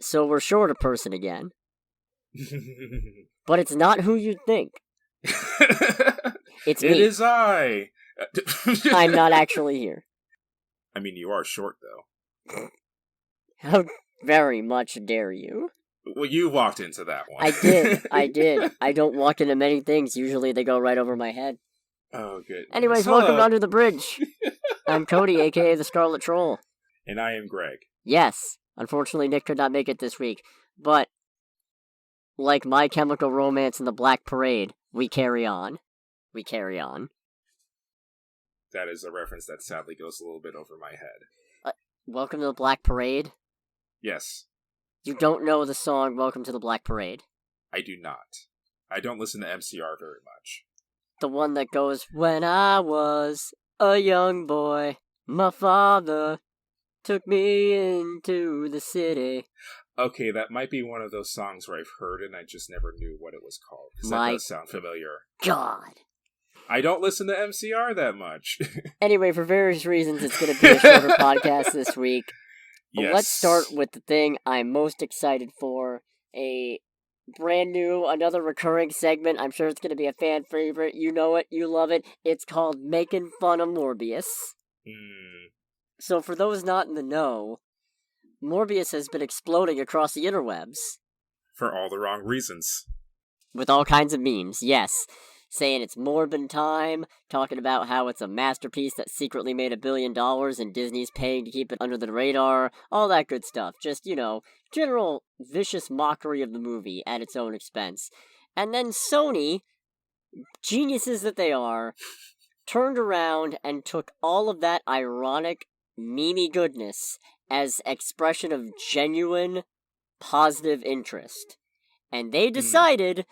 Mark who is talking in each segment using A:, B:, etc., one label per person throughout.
A: So we're short a person again. But it's not who you'd think. It's me.
B: It is I.
A: I'm not actually here.
B: I mean, you are short, though.
A: How very much dare you?
B: Well, you walked into that one.
A: I did. I don't walk into many things. Usually they go right over my head.
B: Oh, good.
A: Anyways, welcome to Under the Bridge. I'm Cody, aka the Scarlet Troll.
B: And I am Greg.
A: Yes. Unfortunately, Nick could not make it this week. But, like My Chemical Romance and the Black Parade, we carry on. We carry on.
B: That is a reference that sadly goes a little bit over my head.
A: Welcome to the Black Parade?
B: Yes.
A: You don't know the song Welcome to the Black Parade?
B: I do not. I don't listen to MCR very much.
A: The one that goes, when I was a young boy, my father took me into the city.
B: Okay, that might be one of those songs where I've heard it and I just never knew what it was called. Because that does sound familiar.
A: God.
B: I don't listen to MCR that much.
A: Anyway, for various reasons, it's going to be a shorter podcast this week.
B: Yes.
A: Let's start with the thing I'm most excited for. A brand new, another recurring segment. I'm sure it's going to be a fan favorite. You know it. You love it. It's called Makin Fun Of Morbius. So for those not in the know, Morbius has been exploding across the interwebs.
B: For all the wrong reasons.
A: With all kinds of memes, yes. Saying it's Morbin time, talking about how it's a masterpiece that secretly made $1 billion and Disney's paying to keep it under the radar, all that good stuff. Just, general vicious mockery of the movie at its own expense. And then Sony, geniuses that they are, turned around and took all of that ironic, memey goodness as expression of genuine, positive interest. And they decided...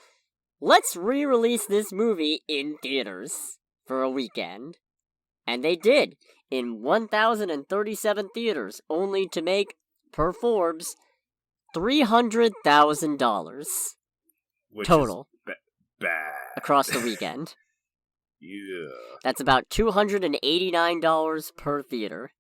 A: Let's re-release this movie in theaters for a weekend. And they did, in 1,037 theaters, only to make, per Forbes, $300,000 total.
B: Is bad.
A: Across the weekend.
B: Yeah.
A: That's about $289 per theater.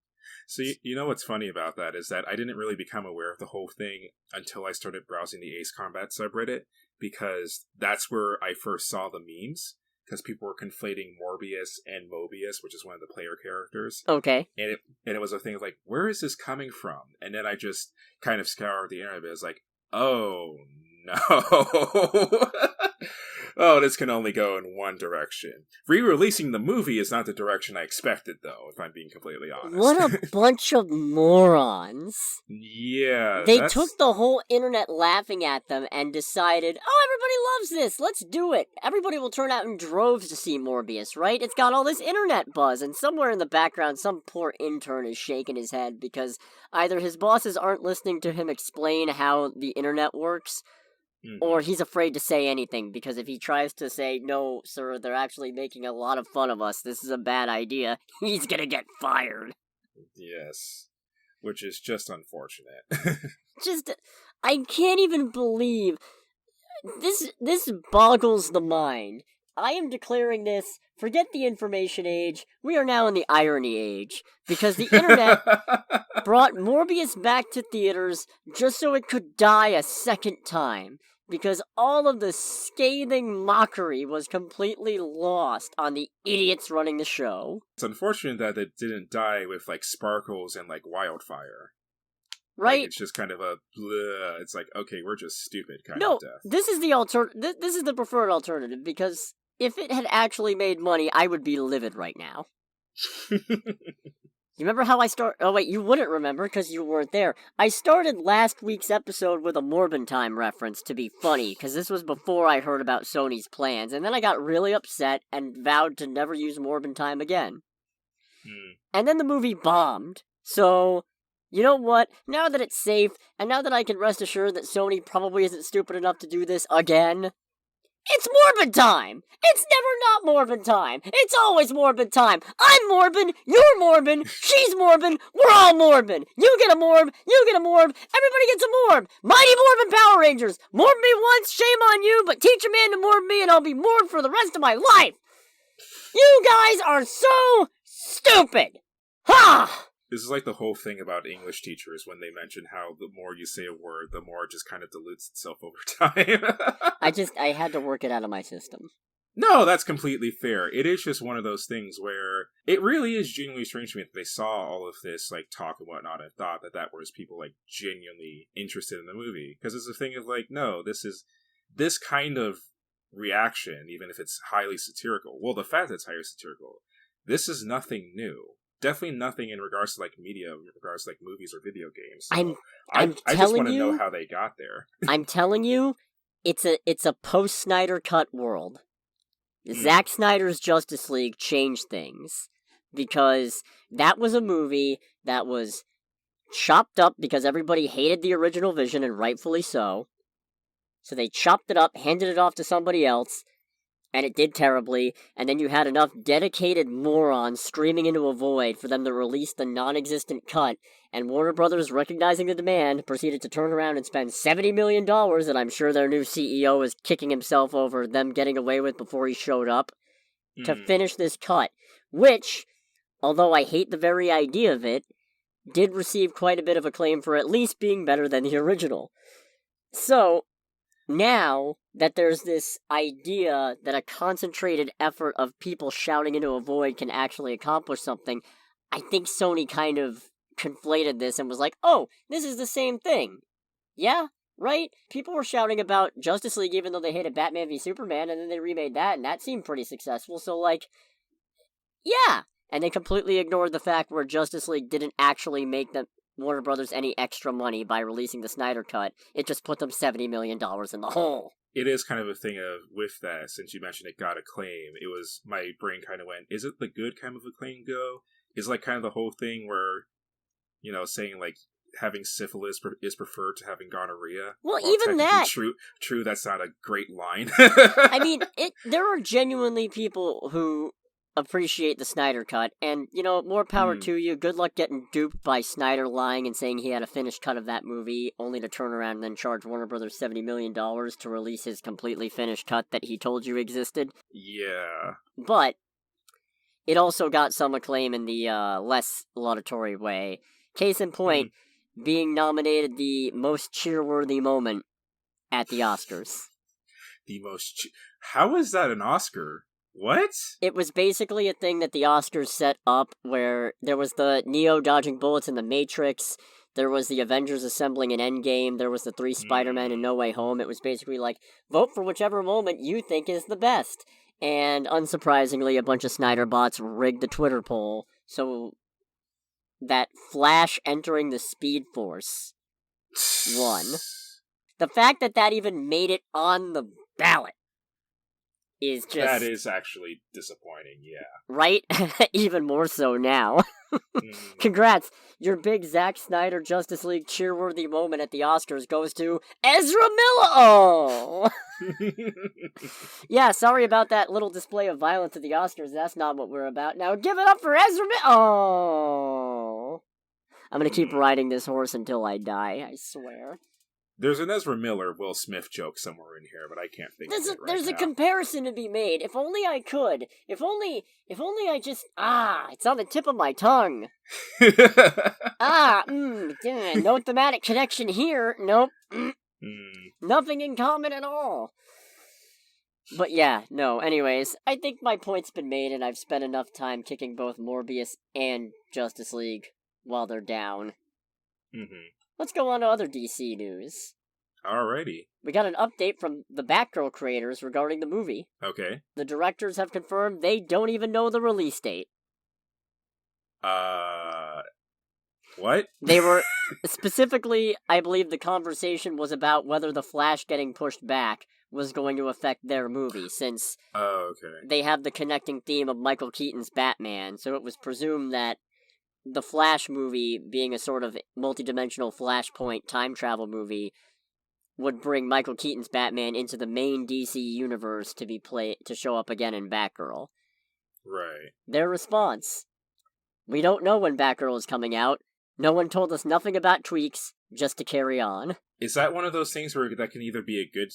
B: So you know what's funny about that is that I didn't really become aware of the whole thing until I started browsing the Ace Combat subreddit, because that's where I first saw the memes, because people were conflating Morbius and Mobius, which is one of the player characters.
A: Okay.
B: And it was a thing of like, where is this coming from? And then I just kind of scoured the internet, and it was like, oh no. Oh, this can only go in one direction. Re-releasing the movie is not the direction I expected, though, if I'm being completely honest.
A: What a bunch of morons.
B: Yeah.
A: They took the whole internet laughing at them and decided, oh, everybody loves this, let's do it. Everybody will turn out in droves to see Morbius, right? It's got all this internet buzz, and somewhere in the background, some poor intern is shaking his head because either his bosses aren't listening to him explain how the internet works, or he's afraid to say anything, because if he tries to say, no, sir, they're actually making a lot of fun of us, this is a bad idea, he's gonna get fired.
B: Yes. Which is just unfortunate.
A: I can't even believe, this boggles the mind. I am declaring this, forget the information age, we are now in the irony age, because the internet brought Morbius back to theaters just so it could die a second time, because all of the scathing mockery was completely lost on the idiots running the show.
B: It's unfortunate that it didn't die with, sparkles and, wildfire.
A: Right?
B: It's just kind of a bleh. It's like, okay, we're just stupid kind
A: of
B: death.
A: This is the this is the preferred alternative, because if it had actually made money, I would be livid right now. You remember how I started? Oh wait, you wouldn't remember because you weren't there. I started last week's episode with a Morbin Time reference to be funny, because this was before I heard about Sony's plans, and then I got really upset and vowed to never use Morbin Time again. And then the movie bombed, so... You know what? Now that it's safe, and now that I can rest assured that Sony probably isn't stupid enough to do this again, it's Morbin Time! It's never not Morbin Time! It's always Morbin Time! I'm Morbin, you're Morbin, she's Morbin, we're all Morbin! You get a Morb, you get a Morb, everybody gets a Morb! Mighty Morbin Power Rangers! Morb me once, shame on you, but teach a man to Morb me and I'll be Morbed for the rest of my life! You guys are so stupid! Ha!
B: This is like the whole thing about English teachers when they mention how the more you say a word, the more it just kind of dilutes itself over time.
A: I had to work it out of my system.
B: No, that's completely fair. It is just one of those things where it really is genuinely strange to me that they saw all of this like talk and whatnot and thought that was people like genuinely interested in the movie. Because it's a thing of like, no, this kind of reaction, even if it's highly satirical. Well, the fact that it's highly satirical, this is nothing new. Definitely nothing in regards to like media, in regards to like movies or video games. So I just want to know how they got there.
A: I'm telling you, it's a post Snyder Cut world. Zack Snyder's Justice League changed things because that was a movie that was chopped up because everybody hated the original vision, and rightfully so. So they chopped it up, handed it off to somebody else, and it did terribly, and then you had enough dedicated morons screaming into a void for them to release the non-existent cut, and Warner Brothers, recognizing the demand, proceeded to turn around and spend $70 million that I'm sure their new CEO is kicking himself over them getting away with before he showed up, to finish this cut, which, although I hate the very idea of it, did receive quite a bit of acclaim for at least being better than the original. So, now that there's this idea that a concentrated effort of people shouting into a void can actually accomplish something, I think Sony kind of conflated this and was like, oh, this is the same thing. Yeah, right? People were shouting about Justice League even though they hated Batman v Superman, and then they remade that, and that seemed pretty successful, so like, yeah! And they completely ignored the fact where Justice League didn't actually make them Warner Brothers any extra money by releasing the Snyder Cut. It just put them $70 million in the hole.
B: It is kind of a thing of, with that, since you mentioned it got acclaim, it was, my brain kind of went, is it the good kind of acclaim go? Is like kind of the whole thing where, you know, saying like, having syphilis is preferred to having gonorrhea?
A: Well, even that...
B: True, that's not a great line.
A: I mean, there are genuinely people who appreciate the Snyder Cut, and, you know, more power to you. Good luck getting duped by Snyder lying and saying he had a finished cut of that movie, only to turn around and then charge Warner Brothers $70 million to release his completely finished cut that he told you existed.
B: Yeah.
A: But it also got some acclaim in the less laudatory way. Case in point, being nominated the most cheer-worthy moment at the Oscars.
B: How is that an Oscar? What?
A: It was basically a thing that the Oscars set up where there was the Neo dodging bullets in the Matrix, there was the Avengers assembling an Endgame, there was the 3 Spider-Men in No Way Home. It was basically like, vote for whichever moment you think is the best. And unsurprisingly, a bunch of Snyder bots rigged the Twitter poll so that Flash entering the Speed Force won. The fact that even made it on the ballot is just...
B: That is actually disappointing, yeah.
A: Right? Even more so now. Congrats! Your big Zack Snyder Justice League cheerworthy moment at the Oscars goes to Ezra Miller! Oh! Yeah, sorry about that little display of violence at the Oscars. That's not what we're about. Now give it up for Ezra Miller! Oh! I'm gonna keep riding this horse until I die, I swear.
B: There's an Ezra Miller Will Smith joke somewhere in here, but I can't think of it right
A: There's
B: now.
A: a comparison to be made. If only I could. If only I just... it's on the tip of my tongue. No thematic connection here. Nope. Nothing in common at all. But yeah, no, anyways, I think my point's been made and I've spent enough time kicking both Morbius and Justice League while they're down. Let's go on to other DC news.
B: Alrighty.
A: We got an update from the Batgirl creators regarding the movie.
B: Okay.
A: The directors have confirmed they don't even know the release date.
B: What?
A: They were, specifically, I believe the conversation was about whether the Flash getting pushed back was going to affect their movie, since they have the connecting theme of Michael Keaton's Batman, so it was presumed that the Flash movie, being a sort of multidimensional Flashpoint time travel movie, would bring Michael Keaton's Batman into the main DC universe to show up again in Batgirl.
B: Right.
A: Their response: we don't know when Batgirl is coming out. No one told us nothing about tweaks, just to carry on.
B: Is that one of those things where that can either be a good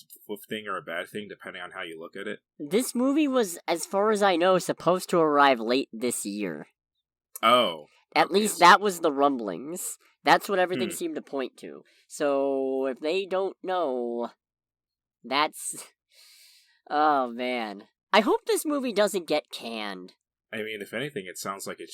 B: thing or a bad thing, depending on how you look at it? This
A: movie was, as far as I know, supposed to arrive late this year.
B: Oh.
A: At
B: Okay,
A: least
B: so
A: that was the rumblings. That's what everything
B: Hmm.
A: seemed to point to. So, if they don't know, that's... Oh, man. I hope this movie doesn't get canned.
B: I mean, if anything, it sounds like it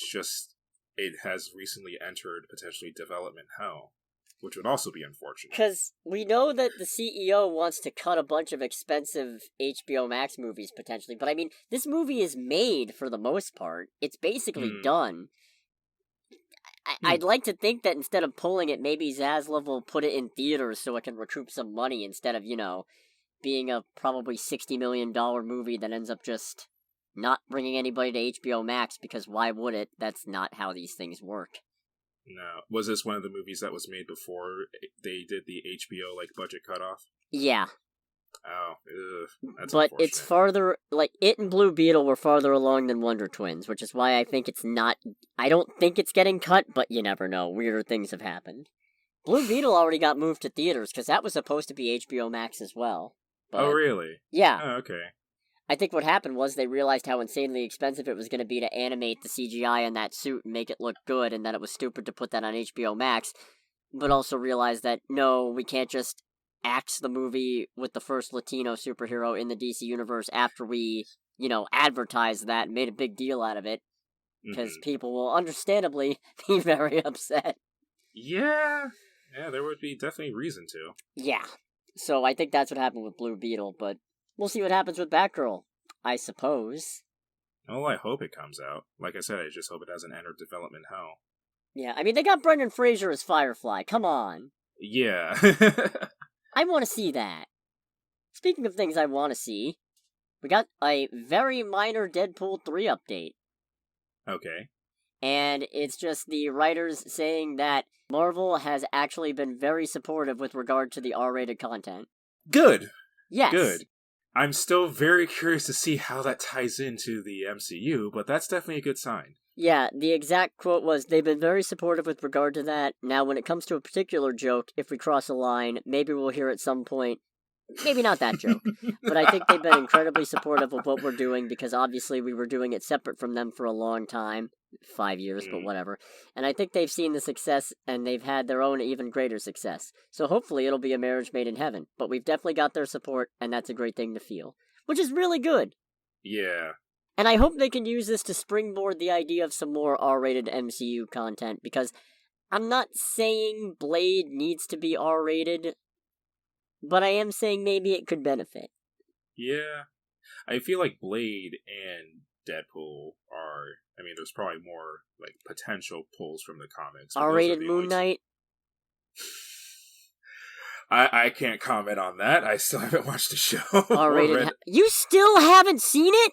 B: has recently entered potentially development hell, which would also be unfortunate.
A: Because we know that the CEO wants to cut a bunch of expensive HBO Max movies, potentially. But I mean, this movie is made for the most part. It's basically
B: Hmm.
A: done. I'd like to think that instead of pulling it, maybe Zaslav will put it in theaters so it can recoup some money instead of, being a probably $60 million movie that ends up just not bringing anybody to HBO Max, because why would it? That's not how these things work.
B: No. Was this one of the movies that was made before they did the HBO, budget cutoff?
A: Yeah.
B: Oh, that's
A: But
B: unfortunate.
A: it's farther, it and Blue Beetle were farther along than Wonder Twins, which is why I think it's not, I don't think it's getting cut, but you never know, weirder things have happened. Blue Beetle already got moved to theaters, because that was supposed to be HBO Max as well. But,
B: Oh, really?
A: yeah.
B: Oh, okay.
A: I think what happened was they realized how insanely expensive it was going to be to animate the CGI in that suit and make it look good, and that it was stupid to put that on HBO Max, but also realized that, no, we can't just axe the movie with the first Latino superhero in the DC universe after we, advertised that and made a big deal out of it, because people will understandably be very upset.
B: Yeah, there would be definitely reason to.
A: Yeah, so I think that's what happened with Blue Beetle, but we'll see what happens with Batgirl, I suppose.
B: Well, I hope it comes out. Like I said, I just hope it doesn't enter development hell.
A: Yeah, I mean, they got Brendan Fraser as Firefly, come on.
B: Yeah.
A: I want to see that. Speaking of things I want to see, we got a very minor Deadpool 3 update.
B: Okay.
A: And it's just the writers saying that Marvel has actually been very supportive with regard to the R-rated content.
B: Good.
A: Yes.
B: Good. I'm still very curious to see how that ties into the MCU, but that's definitely a good sign.
A: Yeah, the exact quote was, they've been very supportive with regard to that. Now, when it comes to a particular joke, if we cross a line, maybe we'll hear at some point. Maybe not that joke, but I think they've been incredibly supportive of what we're doing, because obviously we were doing it separate from them for a long time. 5 years, but whatever. And I think they've seen the success, and they've had their own even greater success. So hopefully it'll be a marriage made in heaven. But we've definitely got their support, and that's a great thing to feel. Which is really good.
B: Yeah.
A: And I hope they can use this to springboard the idea of some more R-rated MCU content, because I'm not saying Blade needs to be R-rated, but I am saying maybe it could benefit.
B: Yeah. I feel like Blade and Deadpool are... I mean, there's probably more, potential pulls from the comics.
A: R-rated Moon Knight?
B: I can't comment on that. I still haven't watched the show.
A: R-rated... You still haven't seen it?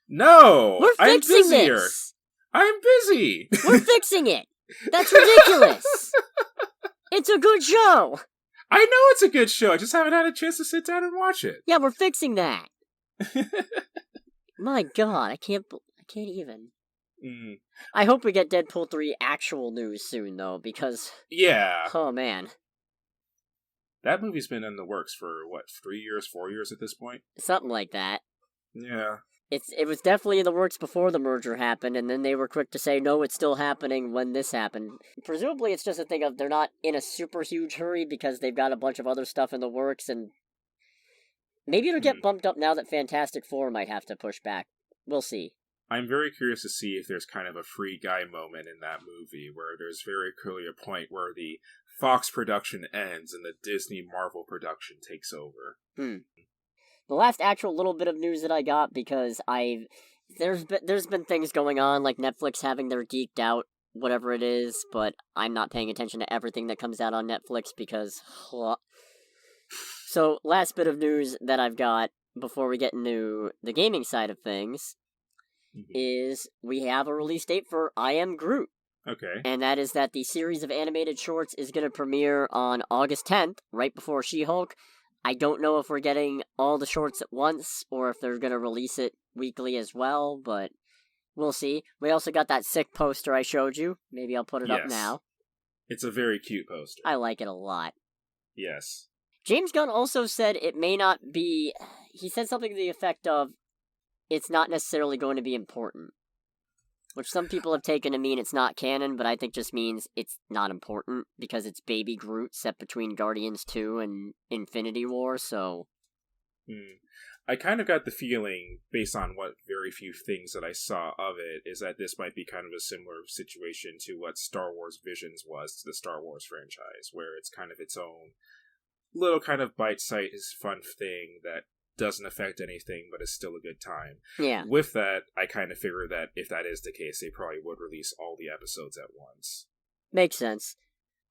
B: No!
A: We're fixing this!
B: I'm busy!
A: We're fixing it! That's ridiculous! It's a good show!
B: I know it's a good show, I just haven't had a chance to sit down and watch it.
A: Yeah, we're fixing that! My god, I can't even. I hope we get Deadpool 3 actual news soon, though, because...
B: Yeah.
A: Oh, man.
B: That movie's been in the works for, 3 years, 4 years at this point?
A: Something like that.
B: Yeah.
A: It was definitely in the works before the merger happened, and then they were quick to say, no, it's still happening when this happened. Presumably it's just a thing of they're not in a super huge hurry because they've got a bunch of other stuff in the works, and maybe it'll get bumped up now that Fantastic Four might have to push back. We'll see.
B: I'm very curious to see if there's kind of a free guy moment in that movie where there's very clearly a point where the Fox production ends and the Disney Marvel production takes over.
A: The last actual little bit of news that I got, because there's been things going on, like Netflix having their geeked out, whatever it is, but I'm not paying attention to everything that comes out on Netflix because... So, last bit of news that I've got before we get into the gaming side of things is we have a release date for I Am Groot.
B: Okay.
A: And that is that the series of animated shorts is going to premiere on August 10th, right before She-Hulk. I don't know if we're getting all the shorts at once, or if they're going to release it weekly as well, but we'll see. We also got that sick poster I showed you. Maybe I'll put it up now.
B: It's a very cute poster.
A: I like it a lot.
B: Yes.
A: James Gunn also said it may not be... He said something to the effect of, it's not necessarily going to be important. Which some people have taken to mean it's not canon, but I think just means it's not important, because it's Baby Groot set between Guardians 2 and Infinity War, so...
B: I kind of got the feeling, based on what very few things that I saw of it, is that this might be kind of a similar situation to what Star Wars Visions was to the Star Wars franchise, where it's kind of its own little kind of bite-sized fun thing that doesn't affect anything, but is still a good time.
A: Yeah.
B: With that, I kind of figure that if that is the case, they probably would release all the episodes at once.
A: Makes sense.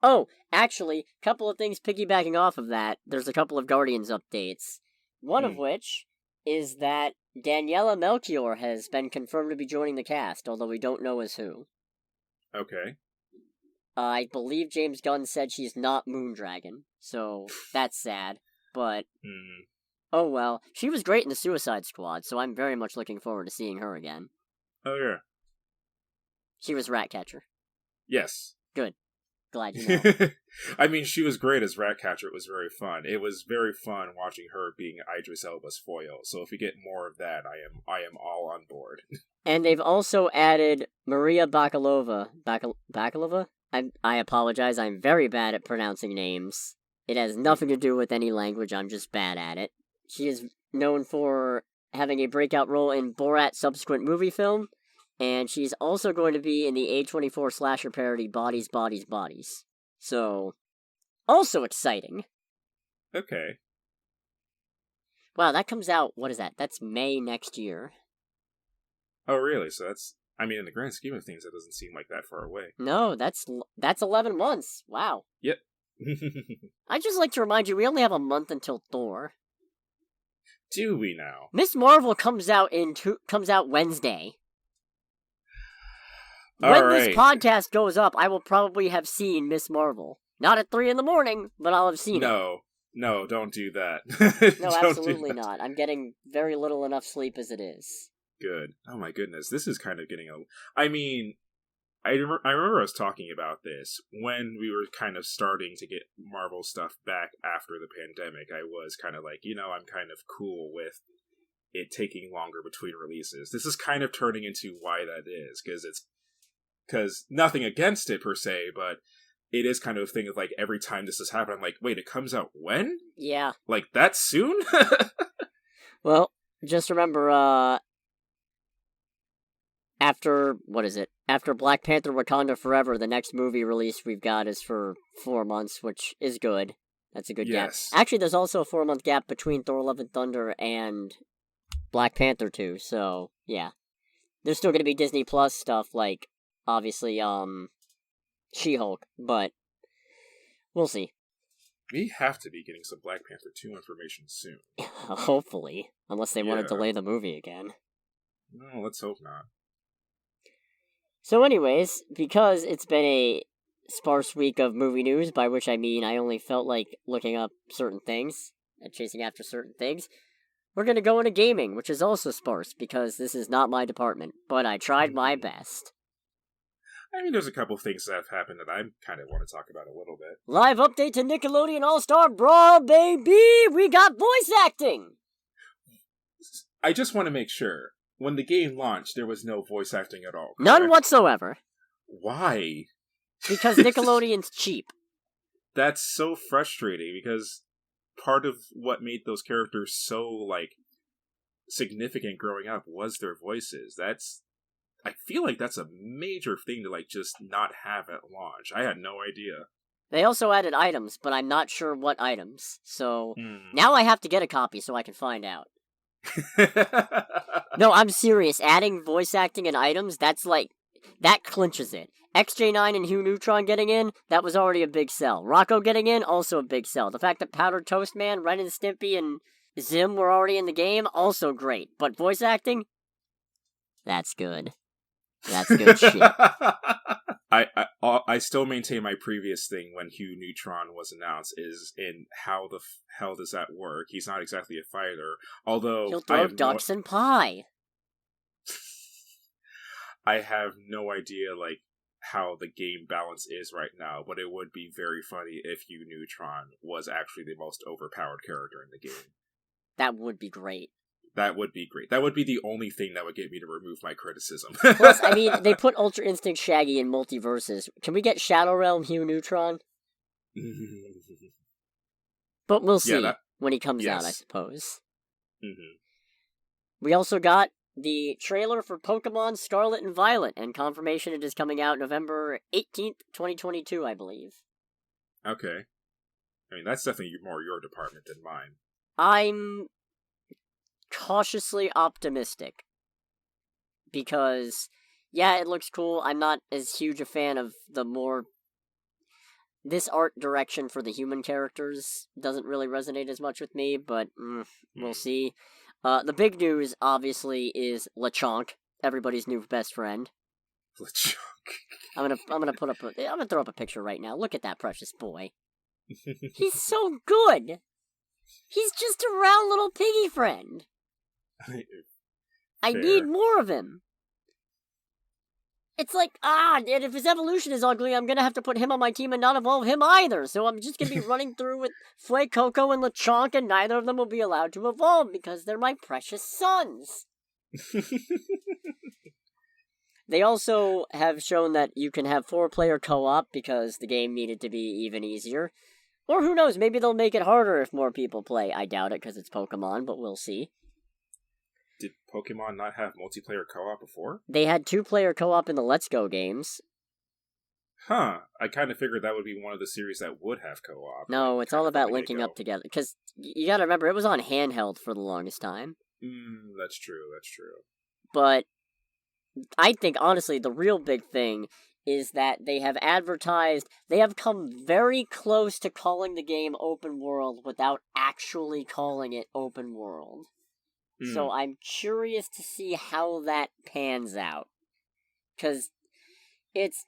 A: Oh, actually, couple of things piggybacking off of that. There's a couple of Guardians updates. One of which is that Daniela Melchior has been confirmed to be joining the cast, although we don't know as who.
B: Okay.
A: I believe James Gunn said she's not Moondragon, so that's sad, but... Oh well, she was great in the Suicide Squad, so I'm very much looking forward to seeing her again.
B: Oh yeah.
A: She was Ratcatcher.
B: Yes.
A: Good. Glad you know.
B: I mean, she was great as Ratcatcher. It was very fun. It was very fun watching her being Idris Elba's foil. So if we get more of that, I am all on board.
A: And they've also added Maria Bakalova. Bakalova? I apologize. I'm very bad at pronouncing names. It has nothing to do with any language. I'm just bad at it. She is known for having a breakout role in Borat's subsequent movie film. And she's also going to be in the A24 slasher parody Bodies, Bodies, Bodies. So, also exciting.
B: Okay.
A: Wow, that comes out, what is that? That's May next year.
B: Oh, really? So that's, I mean, in the grand scheme of things, that doesn't seem like that far away.
A: No, that's 11 months. Wow.
B: Yep.
A: I'd just like to remind you, we only have a month until Thor.
B: Do we now?
A: Miss Marvel comes out Wednesday. When this podcast goes up, I will probably have seen Miss Marvel. Not at 3 a.m, but I'll have seen it.
B: No, don't do that.
A: No, absolutely not. I'm getting very little enough sleep as it is.
B: Good. Oh my goodness, this is kind of getting I mean, I remember us talking about this when we were kind of starting to get Marvel stuff back after the pandemic. I was kind of like, I'm kind of cool with it taking longer between releases. This is kind of turning into why that is, because nothing against it per se, but it is kind of a thing of like every time this has happened, I'm like, wait, it comes out when?
A: Yeah.
B: Like that soon?
A: Well, just remember, after Black Panther Wakanda Forever, the next movie release we've got is for 4 months, which is good. That's a good gap. Actually, there's also a 4-month gap between Thor Love and Thunder and Black Panther 2, so, yeah. There's still going to be Disney Plus stuff, like, obviously, She-Hulk, but we'll see.
B: We have to be getting some Black Panther 2 information soon.
A: Hopefully. Unless they want to delay the movie again.
B: No, let's hope not.
A: So anyways, because it's been a sparse week of movie news, by which I mean I only felt like looking up certain things and chasing after certain things, we're going to go into gaming, which is also sparse, because this is not my department, but I tried my best.
B: I mean, there's a couple things that have happened that I kind of want to talk about a little bit.
A: Live update to Nickelodeon All-Star Brawl, baby! We got voice acting!
B: I just want to make sure, when the game launched, there was no voice acting at all, correct?
A: None whatsoever.
B: Why?
A: Because Nickelodeon's cheap.
B: That's so frustrating, because part of what made those characters so, significant growing up was their voices. I feel like that's a major thing to, just not have at launch. I had no idea.
A: They also added items, but I'm not sure what items. So, now I have to get a copy so I can find out. No, I'm serious. Adding voice acting and items, that clinches it. XJ9 and Hugh Neutron getting in, that was already a big sell. Rocco getting in, also a big sell. The fact that Powdered Toast Man, Ren and Stimpy, and Zim were already in the game, also great. But voice acting? That's good. That's good shit.
B: I still maintain my previous thing when Hugh Neutron was announced is in how the hell does that work? He's not exactly a fighter, although
A: he'll throw ducks and pie.
B: I have no idea how the game balance is right now, but it would be very funny if Hugh Neutron was actually the most overpowered character in the game.
A: That would be great.
B: That would be great. That would be the only thing that would get me to remove my criticism.
A: Plus, I mean, they put Ultra Instinct Shaggy in multiverses. Can we get Shadow Realm Hugh Neutron? But we'll see when he comes out, I suppose. Mm-hmm. We also got the trailer for Pokemon Scarlet and Violet, and confirmation it is coming out November 18th, 2022, I believe.
B: Okay. I mean, that's definitely more your department than mine.
A: I'm cautiously optimistic. Because, yeah, it looks cool. I'm not as huge a fan of the more... This art direction for the human characters doesn't really resonate as much with me, but we'll see. The big news, obviously, is Lechonk, everybody's new best friend.
B: Lechonk.
A: I'm gonna throw up a picture right now. Look at that precious boy. He's so good. He's just a round little piggy friend. I need more of him. It's like, and if his evolution is ugly, I'm gonna have to put him on my team and not evolve him either. So I'm just gonna be running through with Fuecoco and Lechonk, and neither of them will be allowed to evolve because they're my precious sons. They also have shown that you can have 4-player co-op because the game needed to be even easier. Or who knows, maybe they'll make it harder if more people play. I doubt it because it's Pokemon, but we'll see.
B: Did Pokemon not have multiplayer co-op before?
A: They had 2-player co-op in the Let's Go games.
B: Huh. I kind of figured that would be one of the series that would have co-op.
A: No, it's all about linking up together. Because you gotta remember, it was on handheld for the longest time.
B: That's true.
A: But I think, honestly, the real big thing is that they have come very close to calling the game open world without actually calling it open world. So I'm curious to see how that pans out. Because it's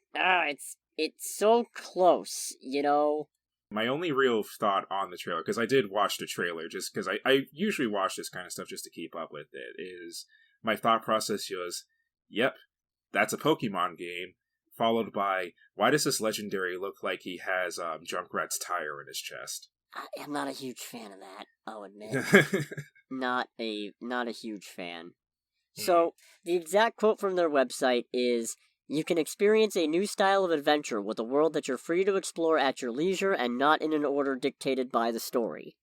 A: so close, you know?
B: My only real thought on the trailer, because I did watch the trailer, just because I usually watch this kind of stuff just to keep up with it, is my thought process was, yep, that's a Pokemon game, followed by, why does this legendary look like he has Junkrat's tire in his chest?
A: I'm not a huge fan of that, I'll admit. Not a huge fan. So, the exact quote from their website is, "You can experience a new style of adventure with a world that you're free to explore at your leisure and not in an order dictated by the story."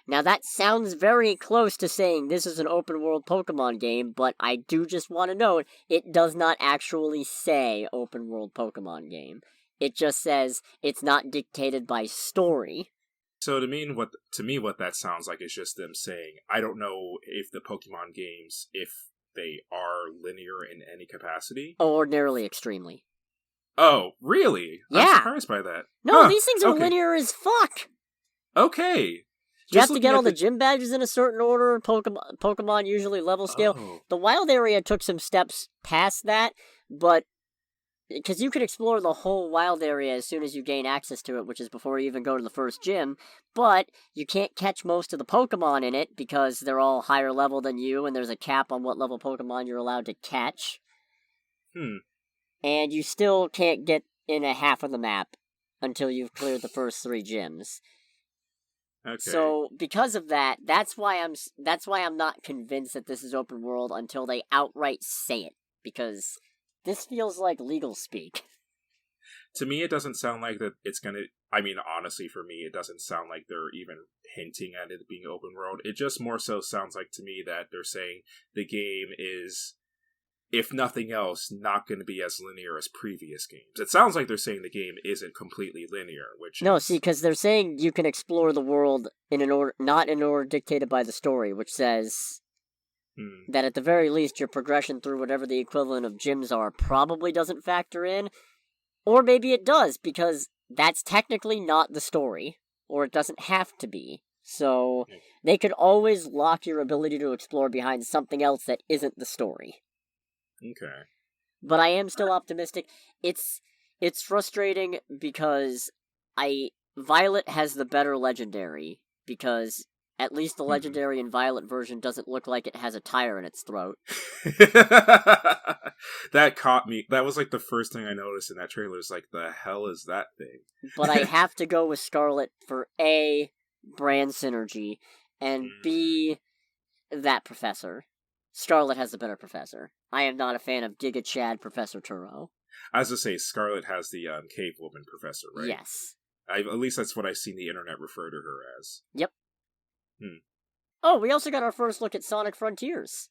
A: Now that sounds very close to saying this is an open-world Pokemon game, but I do just want to note, it does not actually say open-world Pokemon game. It just says it's not dictated by story.
B: So to me, what that sounds like is just them saying, I don't know if the Pokemon games, if they are linear in any capacity.
A: Oh, ordinarily extremely.
B: Oh, really?
A: Yeah.
B: I'm surprised by that.
A: No, these things are linear as fuck.
B: Okay.
A: You have to get all the gym badges in a certain order. Pokemon usually level scale. Oh. The wild area took some steps past that, but because you can explore the whole wild area as soon as you gain access to it, which is before you even go to the first gym, but you can't catch most of the Pokemon in it because they're all higher level than you, and there's a cap on what level Pokemon you're allowed to catch. And you still can't get in a half of the map until you've cleared the first 3 gyms. Okay. So, because of that, that's why I'm not convinced that this is open world until they outright say it, because this feels like legal speak.
B: To me, it doesn't sound like that it's gonna... I mean, honestly, for me, it doesn't sound like they're even hinting at it being open world. It just more so sounds like to me that they're saying the game is, if nothing else, not going to be as linear as previous games. It sounds like they're saying the game isn't completely linear, which
A: No, see, because they're saying you can explore the world in an order, not in an order dictated by the story, which says that at the very least your progression through whatever the equivalent of gyms are probably doesn't factor in, or maybe it does, because that's technically not the story, or it doesn't have to be. So they could always lock your ability to explore behind something else that isn't the story.
B: Okay.
A: But I am still optimistic. It's frustrating because Violet has the better legendary, because at least the legendary and Violet version doesn't look like it has a tire in its throat.
B: That caught me. That was like the first thing I noticed in that trailer. Is like, the hell is that thing?
A: But I have to go with Scarlet for A, brand synergy, and B, that professor. Scarlet has a better professor. I am not a fan of Giga Chad Professor Turo.
B: As I say, Scarlet has the cave woman professor, right?
A: Yes.
B: At least that's what I've seen the internet refer to her as.
A: Yep. Oh, we also got our first look at Sonic Frontiers.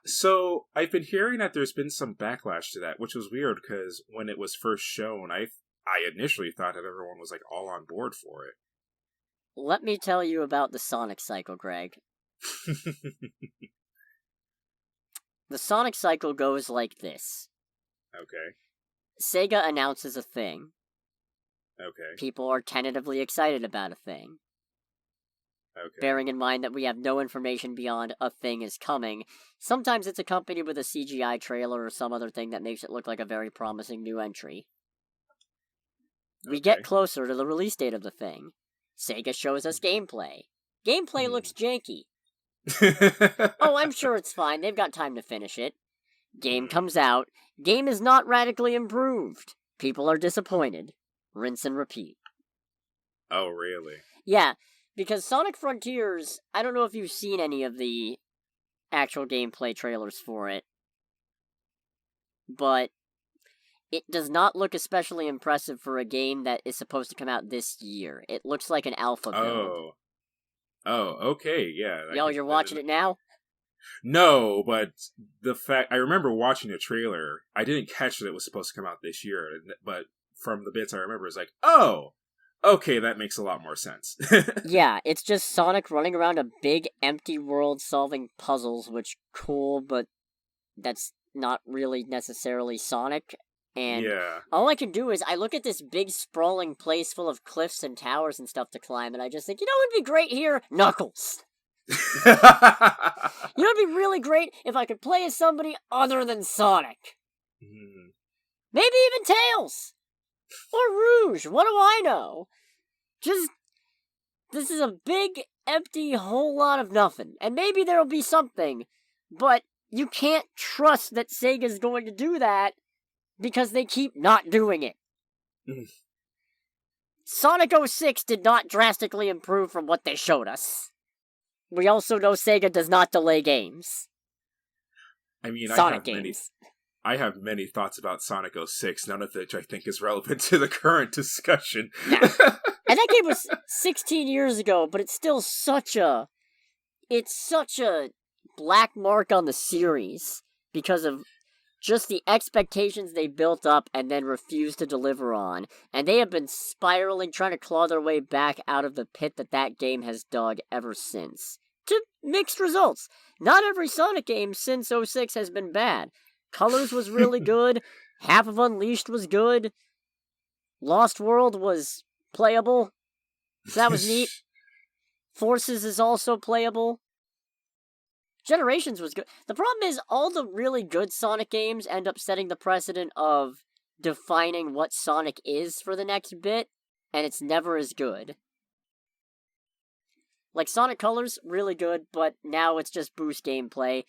B: So, I've been hearing that there's been some backlash to that, which was weird, because when it was first shown, I initially thought that everyone was, like, all on board for it.
A: Let me tell you about the Sonic cycle, Greg. The Sonic cycle goes like this.
B: Okay.
A: Sega announces a thing.
B: Okay.
A: People are tentatively excited about a thing.
B: Okay.
A: Bearing in mind that we have no information beyond a thing is coming, sometimes it's accompanied with a CGI trailer or some other thing that makes it look like a very promising new entry. We get closer to the release date of the thing. Sega shows us gameplay. Gameplay looks janky. Oh, I'm sure it's fine. They've got time to finish it. Game comes out. Game is not radically improved. People are disappointed. Rinse and repeat.
B: Oh, really?
A: Yeah, because Sonic Frontiers, I don't know if you've seen any of the actual gameplay trailers for it, but it does not look especially impressive for a game that is supposed to come out this year. It looks like an alpha build.
B: Oh, okay, yeah.
A: Yo, you're watching it now?
B: No, but the fact... I remember watching the trailer. I didn't catch that it was supposed to come out this year, but from the bits I remember, it's like, oh, okay, that makes a lot more sense.
A: Yeah, it's just Sonic running around a big, empty world solving puzzles, which cool, but that's not really necessarily Sonic. And all I can do is I look at this big sprawling place full of cliffs and towers and stuff to climb, and I just think, you know what would be great here? Knuckles. You know what would be really great? If I could play as somebody other than Sonic. Maybe even Tails. Or Rouge. What do I know? Just, this is a big, empty whole lot of nothing. And maybe there'll be something, but you can't trust that Sega's going to do that because they keep not doing it. Sonic 06 did not drastically improve from what they showed us. We also know Sega does not delay games.
B: I mean,
A: Sonic games.
B: I have many thoughts about Sonic 06, none of which I think is relevant to the current discussion.
A: Nah. And that game was 16 years ago, but it's still such a black mark on the series because of just the expectations they built up and then refused to deliver on. And they have been spiraling, trying to claw their way back out of the pit that game has dug ever since. To mixed results. Not every Sonic game since 06 has been bad. Colors was really good. Half of Unleashed was good. Lost World was playable. So that was neat. Forces is also playable. Generations was good. The problem is, all the really good Sonic games end up setting the precedent of defining what Sonic is for the next bit, and it's never as good. Like, Sonic Colors, really good, but now it's just boost gameplay.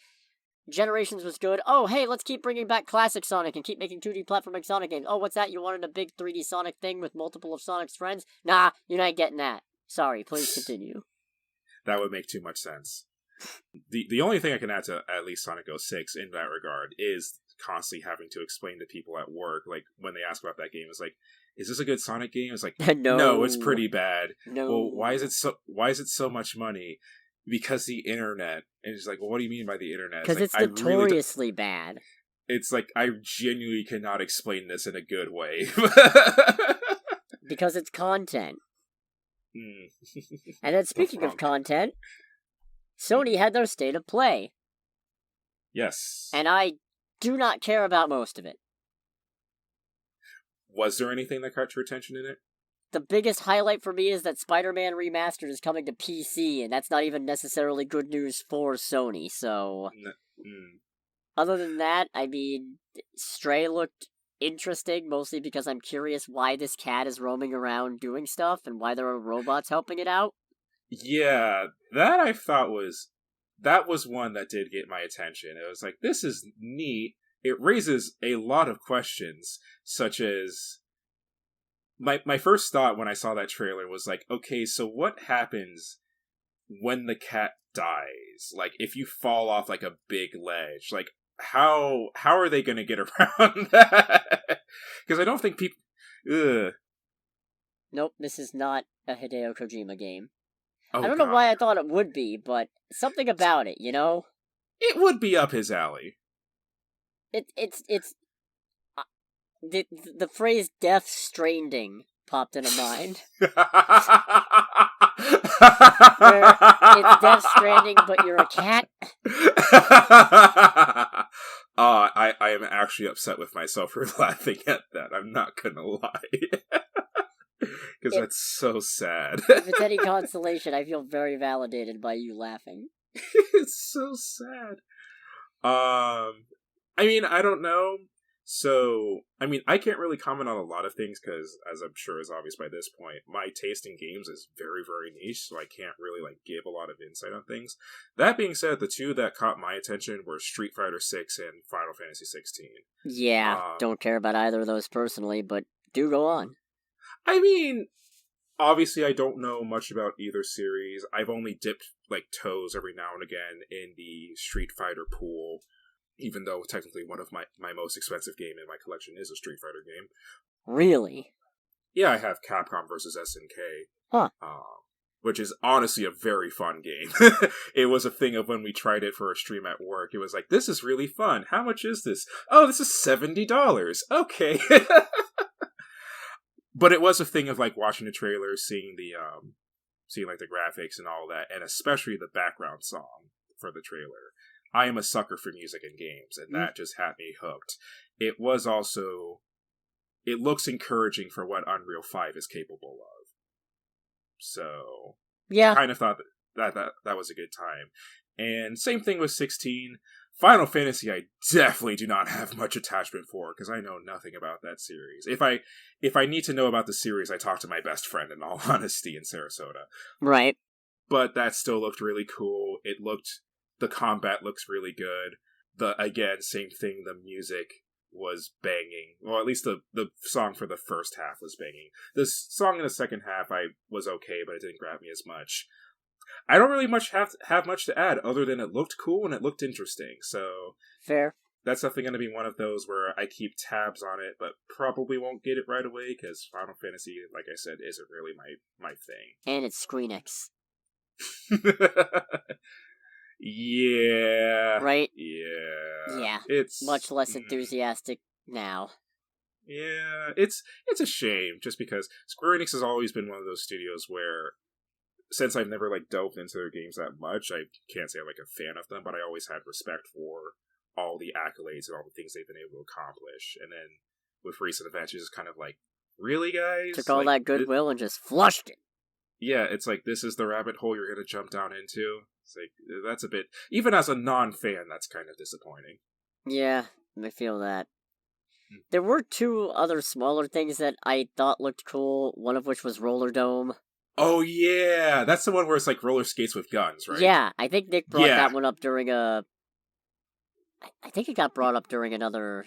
A: Generations was good. Oh, hey, let's keep bringing back classic Sonic and keep making 2D platforming Sonic games. Oh, what's that? You wanted a big 3D Sonic thing with multiple of Sonic's friends? Nah, you're not getting that. Sorry, please continue.
B: That would make too much sense. The only thing I can add to at least Sonic 06 in that regard is constantly having to explain to people at work, like, when they ask about that game, it's like, is this a good Sonic game? It's like, no, it's pretty bad.
A: No.
B: Well, why is it so much money? Because the internet. And it's like, well, what do you mean by the internet?
A: Because it's notoriously bad.
B: It's like, I genuinely cannot explain this in a good way.
A: Because it's content. And then speaking of content, Sony had their State of Play.
B: Yes.
A: And I do not care about most of it.
B: Was there anything that caught your attention in it?
A: The biggest highlight for me is that Spider-Man Remastered is coming to PC, and that's not even necessarily good news for Sony, so... Other than that, I mean, Stray looked interesting, mostly because I'm curious why this cat is roaming around doing stuff, and why there are robots helping it out.
B: Yeah, that I thought that was one that did get my attention. It was like, this is neat. It raises a lot of questions, such as... My first thought when I saw that trailer was like, okay, so what happens when the cat dies, like if you fall off like a big ledge, like how are they going to get around that? Because I don't think people. Ugh.
A: Nope, this is not a Hideo Kojima game.
B: Oh,
A: I don't know
B: God.
A: why I thought it would be, but something about it, you know?
B: It would be up his alley.
A: It's the phrase "Death Stranding" popped into mind. Where it's Death Stranding, but you're a cat.
B: I am actually upset with myself for laughing at that. I'm not gonna lie. Because that's so sad.
A: If it's any consolation, I feel very validated by you laughing.
B: It's so sad. I mean, I don't know. So, I mean, I can't really comment on a lot of things because, as I'm sure is obvious by this point, my taste in games is very, very niche, so I can't really, like, give a lot of insight on things. That being said, the two that caught my attention were Street Fighter 6 and Final Fantasy 16.
A: Yeah, don't care about either of those personally, but do go on.
B: I mean, obviously I don't know much about either series. I've only dipped, like, toes every now and again in the Street Fighter pool. Even though technically one of my most expensive game in my collection is a Street Fighter game.
A: Really?
B: Yeah, I have Capcom vs. SNK.
A: Huh.
B: Which is honestly a very fun game. It was a thing of when we tried it for a stream at work. It was like, this is really fun. How much is this? Oh, this is $70. Okay. But it was a thing of like watching the trailer, seeing like the graphics and all that, and especially the background song for the trailer. I am a sucker for music in games, and that just had me hooked. It was also... It looks encouraging for what Unreal 5 is capable of. So...
A: Yeah.
B: I kind of thought that was a good time. And same thing with 16. Final Fantasy I definitely do not have much attachment for, because I know nothing about that series. If I need to know about the series, I talk to my best friend, in all honesty, in Sarasota.
A: Right.
B: But that still looked really cool. The combat looks really good. Again, same thing, the music was banging. Well, at least the song for the first half was banging. The song in the second half I was okay, but it didn't grab me as much. I don't really have much to add, other than it looked cool and it looked interesting, so...
A: Fair.
B: That's definitely going to be one of those where I keep tabs on it, but probably won't get it right away, because Final Fantasy, like I said, isn't really my thing.
A: And it's ScreenX.
B: Yeah.
A: Right?
B: Yeah.
A: Yeah.
B: It's
A: much less enthusiastic now.
B: Yeah, it's a shame, just because Square Enix has always been one of those studios where, since I've never like delved into their games that much, I can't say I'm like a fan of them, but I always had respect for all the accolades and all the things they've been able to accomplish. And then with recent events, it's just kind of like, really, guys?
A: Took all that goodwill and just flushed it.
B: Yeah, it's like, this is the rabbit hole you're going to jump down into. It's like, that's a bit... Even as a non-fan, that's kind of disappointing.
A: Yeah, I feel that. There were two other smaller things that I thought looked cool, one of which was Roller Dome.
B: Oh, yeah! That's the one where it's like roller skates with guns, right?
A: Yeah, I think Nick brought that one up during I think it got brought up during another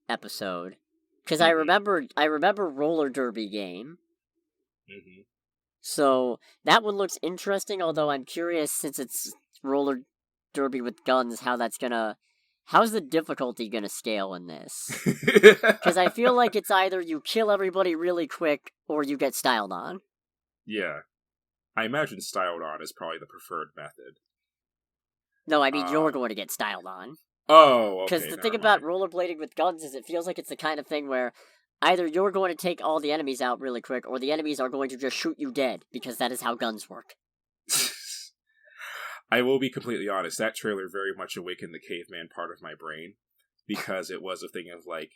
A: episode. Because I remember Roller Derby game.
B: Mm-hmm.
A: So, that one looks interesting, although I'm curious, since it's roller derby with guns, how's the difficulty gonna scale in this? Because I feel like it's either you kill everybody really quick, or you get styled on.
B: Yeah. I imagine styled on is probably the preferred method.
A: No, I mean, you're going to get styled on.
B: Oh, okay.
A: Because the thing about rollerblading with guns is it feels like it's the kind of thing where either you're going to take all the enemies out really quick, or the enemies are going to just shoot you dead, because that is how guns work.
B: I will be completely honest, that trailer very much awakened the caveman part of my brain, because it was a thing of, like,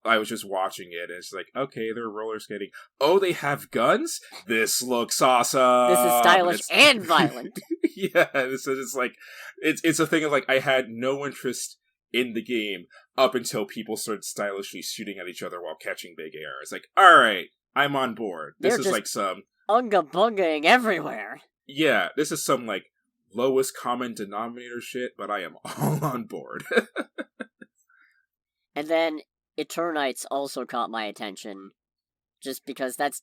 B: I was just watching it, and it's like, okay, they're roller skating. Oh, they have guns? This looks awesome!
A: This is stylish and violent!
B: Yeah, it's like, it's a thing of, like, I had no interest in the game up until people started stylishly shooting at each other while catching big air. It's like, alright, I'm on board. This is like some...
A: unga-bungaing everywhere!
B: Yeah, this is some, like, lowest common denominator shit, but I am all on board.
A: And then Eternites also caught my attention, just because that's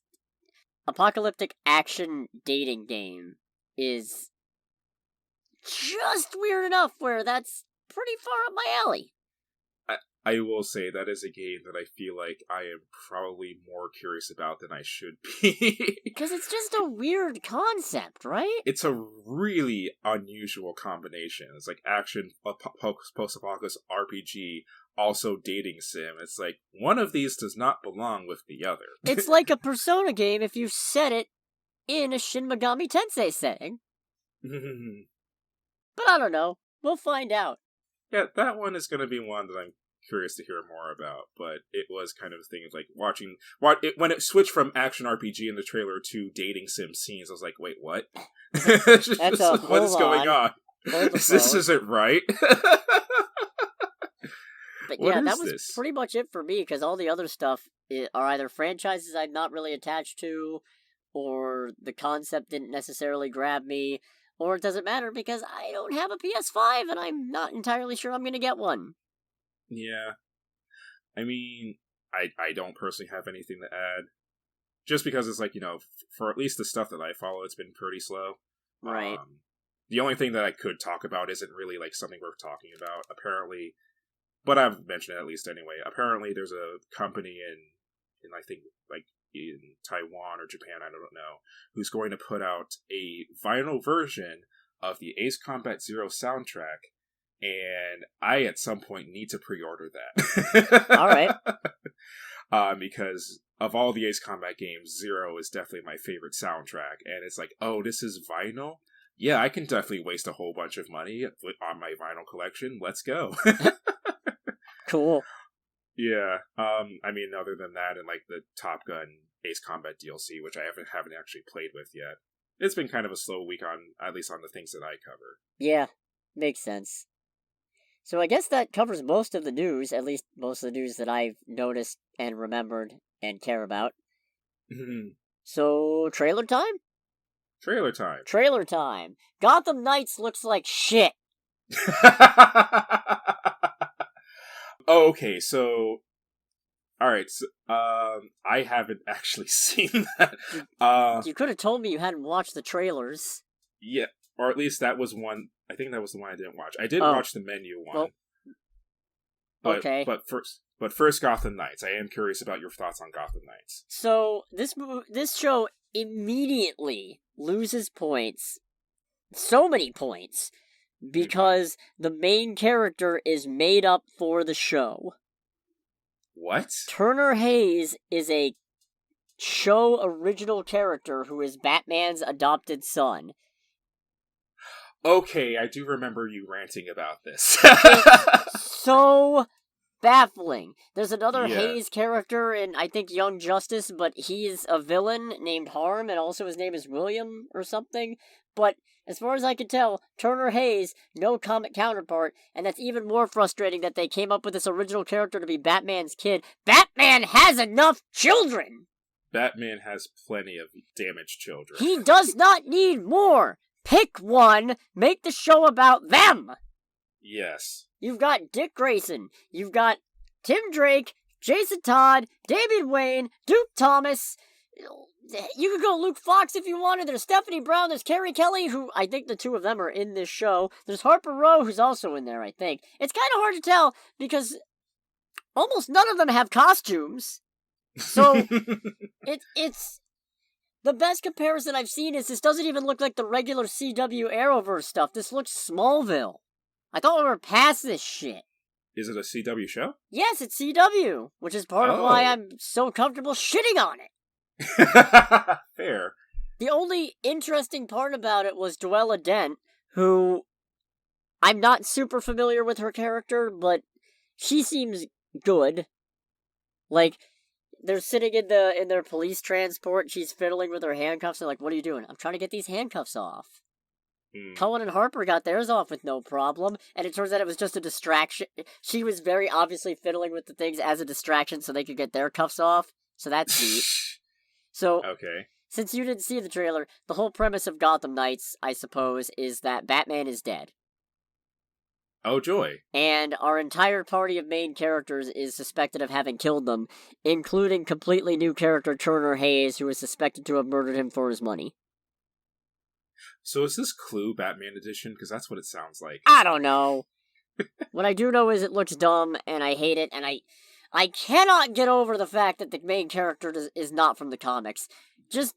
A: apocalyptic action dating game. is just weird enough where that's pretty far up my alley.
B: I will say that is a game that I feel like I am probably more curious about than I should be.
A: Because it's just a weird concept, right?
B: It's a really unusual combination. It's like action, post-apocalypse RPG, also dating sim. It's like, one of these does not belong with the other.
A: It's like a Persona game if you set it in a Shin Megami Tensei setting. But I don't know. We'll find out.
B: Yeah, that one is going to be one that I'm curious to hear more about, but it was kind of a thing of like watching when it switched from action RPG in the trailer to dating sim scenes. I was like, wait, what? What is going on? This isn't right.
A: But yeah, that was pretty much it for me, because all the other stuff are either franchises I'm not really attached to, or the concept didn't necessarily grab me, or it doesn't matter because I don't have a PS5 and I'm not entirely sure I'm going to get one.
B: Yeah. I mean, I don't personally have anything to add. Just because it's like, for at least the stuff that I follow, it's been pretty slow.
A: Right.
B: The only thing that I could talk about isn't really like something worth talking about, apparently. But I've mentioned it at least anyway. Apparently there's a company in I think, like, in Taiwan or Japan, I don't know, who's going to put out a vinyl version of the Ace Combat Zero soundtrack. And I, at some point, need to pre-order that.
A: All right.
B: Because of all the Ace Combat games, Zero is definitely my favorite soundtrack. And it's like, oh, this is vinyl? Yeah, I can definitely waste a whole bunch of money on my vinyl collection. Let's go.
A: Cool.
B: Yeah. I mean, other than that, and like the Top Gun Ace Combat DLC, which I haven't actually played with yet. It's been kind of a slow week at least on the things that I cover.
A: Yeah, makes sense. So I guess that covers most of the news, at least most of the news that I've noticed and remembered and care about. So, trailer time?
B: Trailer time.
A: Trailer time. Gotham Knights looks like shit.
B: Okay, so... Alright, so, I haven't actually seen that.
A: You could have told me you hadn't watched the trailers.
B: Yeah, or at least that was one... I think that was the one I didn't watch. I did watch the menu one.
A: Well, okay.
B: But first, Gotham Knights. I am curious about your thoughts on Gotham Knights.
A: So, this show immediately loses points. So many points. Because the main character is made up for the show.
B: What?
A: Turner Hayes is a show original character who is Batman's adopted son.
B: Okay, I do remember you ranting about this.
A: It's so baffling. There's another Hayes character in, I think, Young Justice, but he's a villain named Harm, and also his name is William or something. But as far as I can tell, Turner Hayes, no comic counterpart, and that's even more frustrating that they came up with this original character to be Batman's kid. Batman has enough children!
B: Batman has plenty of damaged children.
A: He does not need more! Pick one, make the show about them!
B: Yes.
A: You've got Dick Grayson, you've got Tim Drake, Jason Todd, David Wayne, Duke Thomas. You could go Luke Fox if you wanted. There's Stephanie Brown, there's Carrie Kelly, who I think the two of them are in this show. There's Harper Row, who's also in there, I think. It's kind of hard to tell because almost none of them have costumes. So, it's... The best comparison I've seen is this doesn't even look like the regular CW Arrowverse stuff. This looks Smallville. I thought we were past this shit.
B: Is it a CW show?
A: Yes, it's CW, which is part of why I'm so comfortable shitting on it.
B: Fair.
A: The only interesting part about it was Duella Dent, who I'm not super familiar with her character, but she seems good. Like, they're sitting in their police transport, she's fiddling with her handcuffs, and like, what are you doing? I'm trying to get these handcuffs off. Cullen and Harper got theirs off with no problem, and it turns out it was just a distraction. She was very obviously fiddling with the things as a distraction so they could get their cuffs off, so that's neat. So,
B: okay.
A: Since you didn't see the trailer, the whole premise of Gotham Knights, I suppose, is that Batman is dead.
B: Oh, joy.
A: And our entire party of main characters is suspected of having killed them, including completely new character Turner Hayes, who is suspected to have murdered him for his money.
B: So is this Clue Batman edition? Because that's what it sounds like.
A: I don't know. What I do know is it looks dumb, and I hate it, and I cannot get over the fact that the main character is not from the comics. The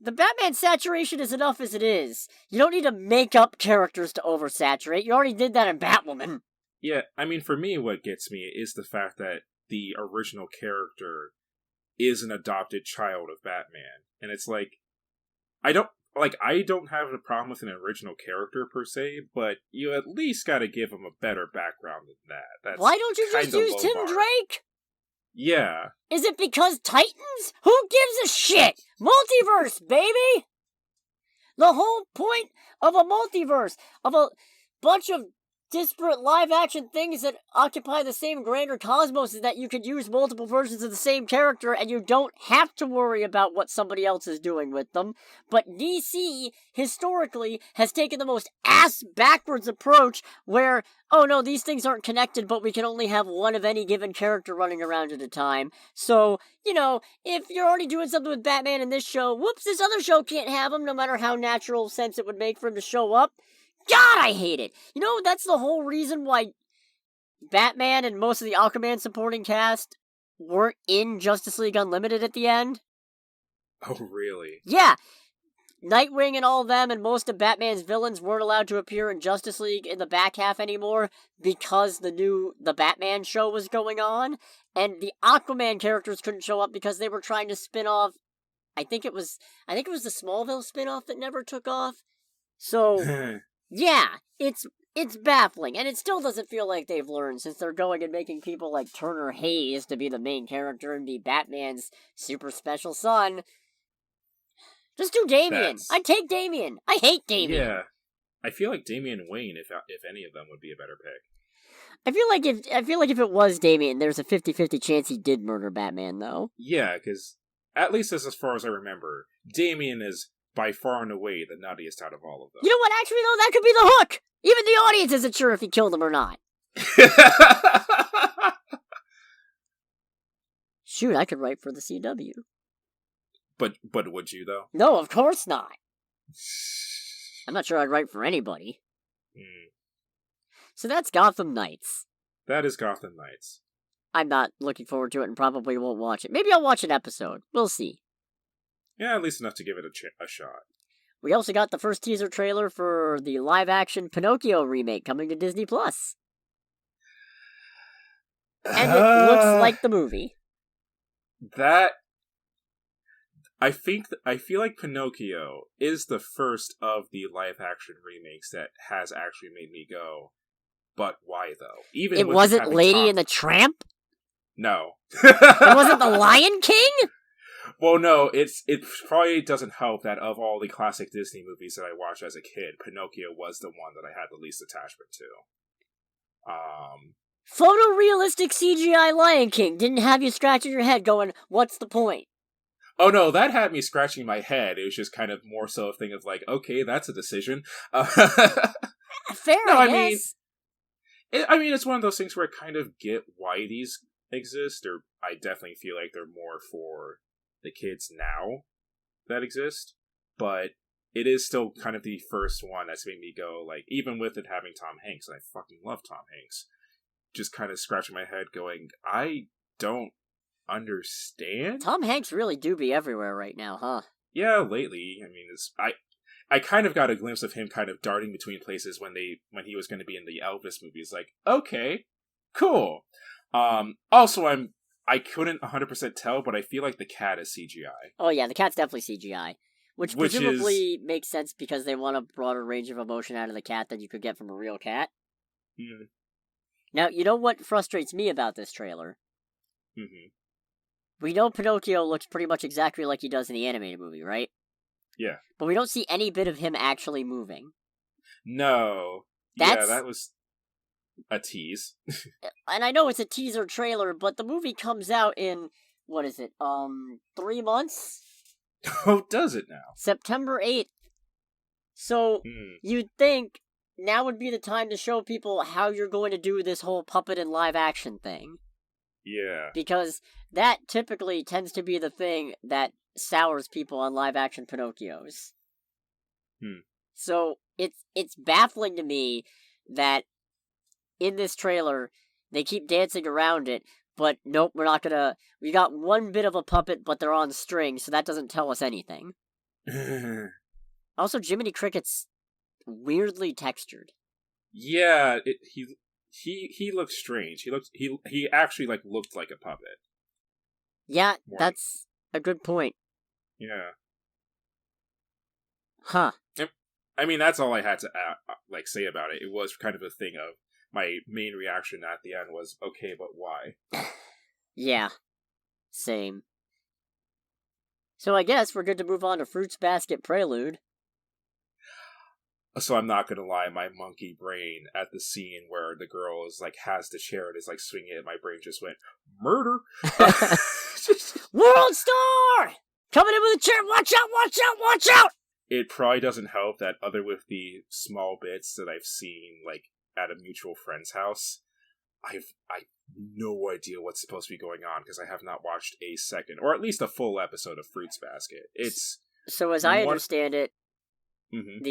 A: Batman saturation is enough as it is. You don't need to make up characters to oversaturate. You already did that in Batwoman.
B: Yeah, I mean, for me, what gets me is the fact that the original character is an adopted child of Batman. And it's like, I don't have a problem with an original character per se, but you at least gotta give him a better background than that.
A: Why don't you just use Tim Drake?
B: Yeah.
A: Is it because Titans? Who gives a shit? Multiverse, baby! The whole point of a multiverse, of a bunch of disparate live-action things that occupy the same grander cosmos, is that you could use multiple versions of the same character and you don't have to worry about what somebody else is doing with them. But DC, historically, has taken the most ass-backwards approach where, oh no, these things aren't connected, but we can only have one of any given character running around at a time. So, if you're already doing something with Batman in this show, whoops, this other show can't have him, no matter how natural sense it would make for him to show up. God, I hate it! That's the whole reason why Batman and most of the Aquaman supporting cast weren't in Justice League Unlimited at the end.
B: Oh, really?
A: Yeah! Nightwing and all of them and most of Batman's villains weren't allowed to appear in Justice League in the back half anymore because the Batman show was going on, and the Aquaman characters couldn't show up because they were trying to spin off, I think it was the Smallville spin-off that never took off. So... yeah, it's baffling, and it still doesn't feel like they've learned, since they're going and making people like Turner Hayes to be the main character and be Batman's super special son. Just do Damian. I'd take Damian. I hate Damian.
B: Yeah, I feel like Damian Wayne, if any of them, would be a better pick.
A: I feel like if it was Damian, there's a 50-50 chance he did murder Batman, though.
B: Yeah, because at least as far as I remember, Damian is by far and away the nuttiest out of all of them.
A: You know what, actually, though, that could be the hook! Even the audience isn't sure if he killed him or not. Shoot, I could write for the CW.
B: But would you, though?
A: No, of course not. I'm not sure I'd write for anybody. So that's Gotham Knights.
B: That is Gotham Knights.
A: I'm not looking forward to it and probably won't watch it. Maybe I'll watch an episode. We'll see.
B: Yeah, at least enough to give it a shot.
A: We also got the first teaser trailer for the live-action Pinocchio remake coming to Disney+. And it looks like the movie.
B: I feel like Pinocchio is the first of the live-action remakes that has actually made me go, but why though? Even
A: it wasn't Lady and the Tramp?
B: No.
A: It wasn't The Lion King?
B: Well, no, it probably doesn't help that of all the classic Disney movies that I watched as a kid, Pinocchio was the one that I had the least attachment to.
A: Photorealistic CGI Lion King didn't have you scratching your head going, what's the point?
B: Oh no, that had me scratching my head. It was just kind of more so a thing of like, okay, that's a decision.
A: Fair, no, I guess.
B: It's one of those things where I kind of get why these exist, or I definitely feel like they're more for the kids now that exist, but it is still kind of the first one that's made me go, like, even with it having Tom Hanks, and I fucking love Tom Hanks, just kind of scratching my head going, I don't understand?
A: Tom Hanks really do be everywhere right now, huh?
B: Yeah, lately. I mean, I kind of got a glimpse of him kind of darting between places when he was going to be in the Elvis movie. It's like, okay, cool. Also, I couldn't 100% tell, but I feel like the cat is CGI.
A: Oh yeah, the cat's definitely CGI. Which presumably makes sense because they want a broader range of emotion out of the cat than you could get from a real cat.
B: Mm.
A: Now, you know what frustrates me about this trailer?
B: Mm-hmm.
A: We know Pinocchio looks pretty much exactly like he does in the animated movie, right?
B: Yeah.
A: But we don't see any bit of him actually moving.
B: No. Yeah, that was a tease.
A: And I know it's a teaser trailer, but the movie comes out in, 3 months?
B: Oh, does it now?
A: September 8th. So, you'd think now would be the time to show people how you're going to do this whole puppet and live action thing.
B: Yeah.
A: Because that typically tends to be the thing that sours people on live-action Pinocchios. So it's baffling to me that in this trailer they keep dancing around it, but nope, we're not gonna. We got one bit of a puppet, but they're on string, so that doesn't tell us anything. Also, Jiminy Cricket's weirdly textured.
B: Yeah, he looked strange. He actually like looked like a puppet.
A: Yeah,
B: More
A: that's a good point.
B: Yeah.
A: Huh.
B: I mean, that's all I had to like say about it. It was kind of a thing of my main reaction at the end was, okay, but why?
A: Yeah. Same. So I guess we're good to move on to Fruits Basket Prelude.
B: So I'm not gonna lie, my monkey brain at the scene where the girl is like has the chair and is like swinging it, my brain just went murder.
A: World Star coming in with a chair. Watch out! Watch out! Watch out!
B: It probably doesn't help that other with the small bits that I've seen like at a mutual friend's house, I no idea what's supposed to be going on because I have not watched a second or at least a full episode of Fruits Basket. It's
A: so as I understand it,
B: mm-hmm.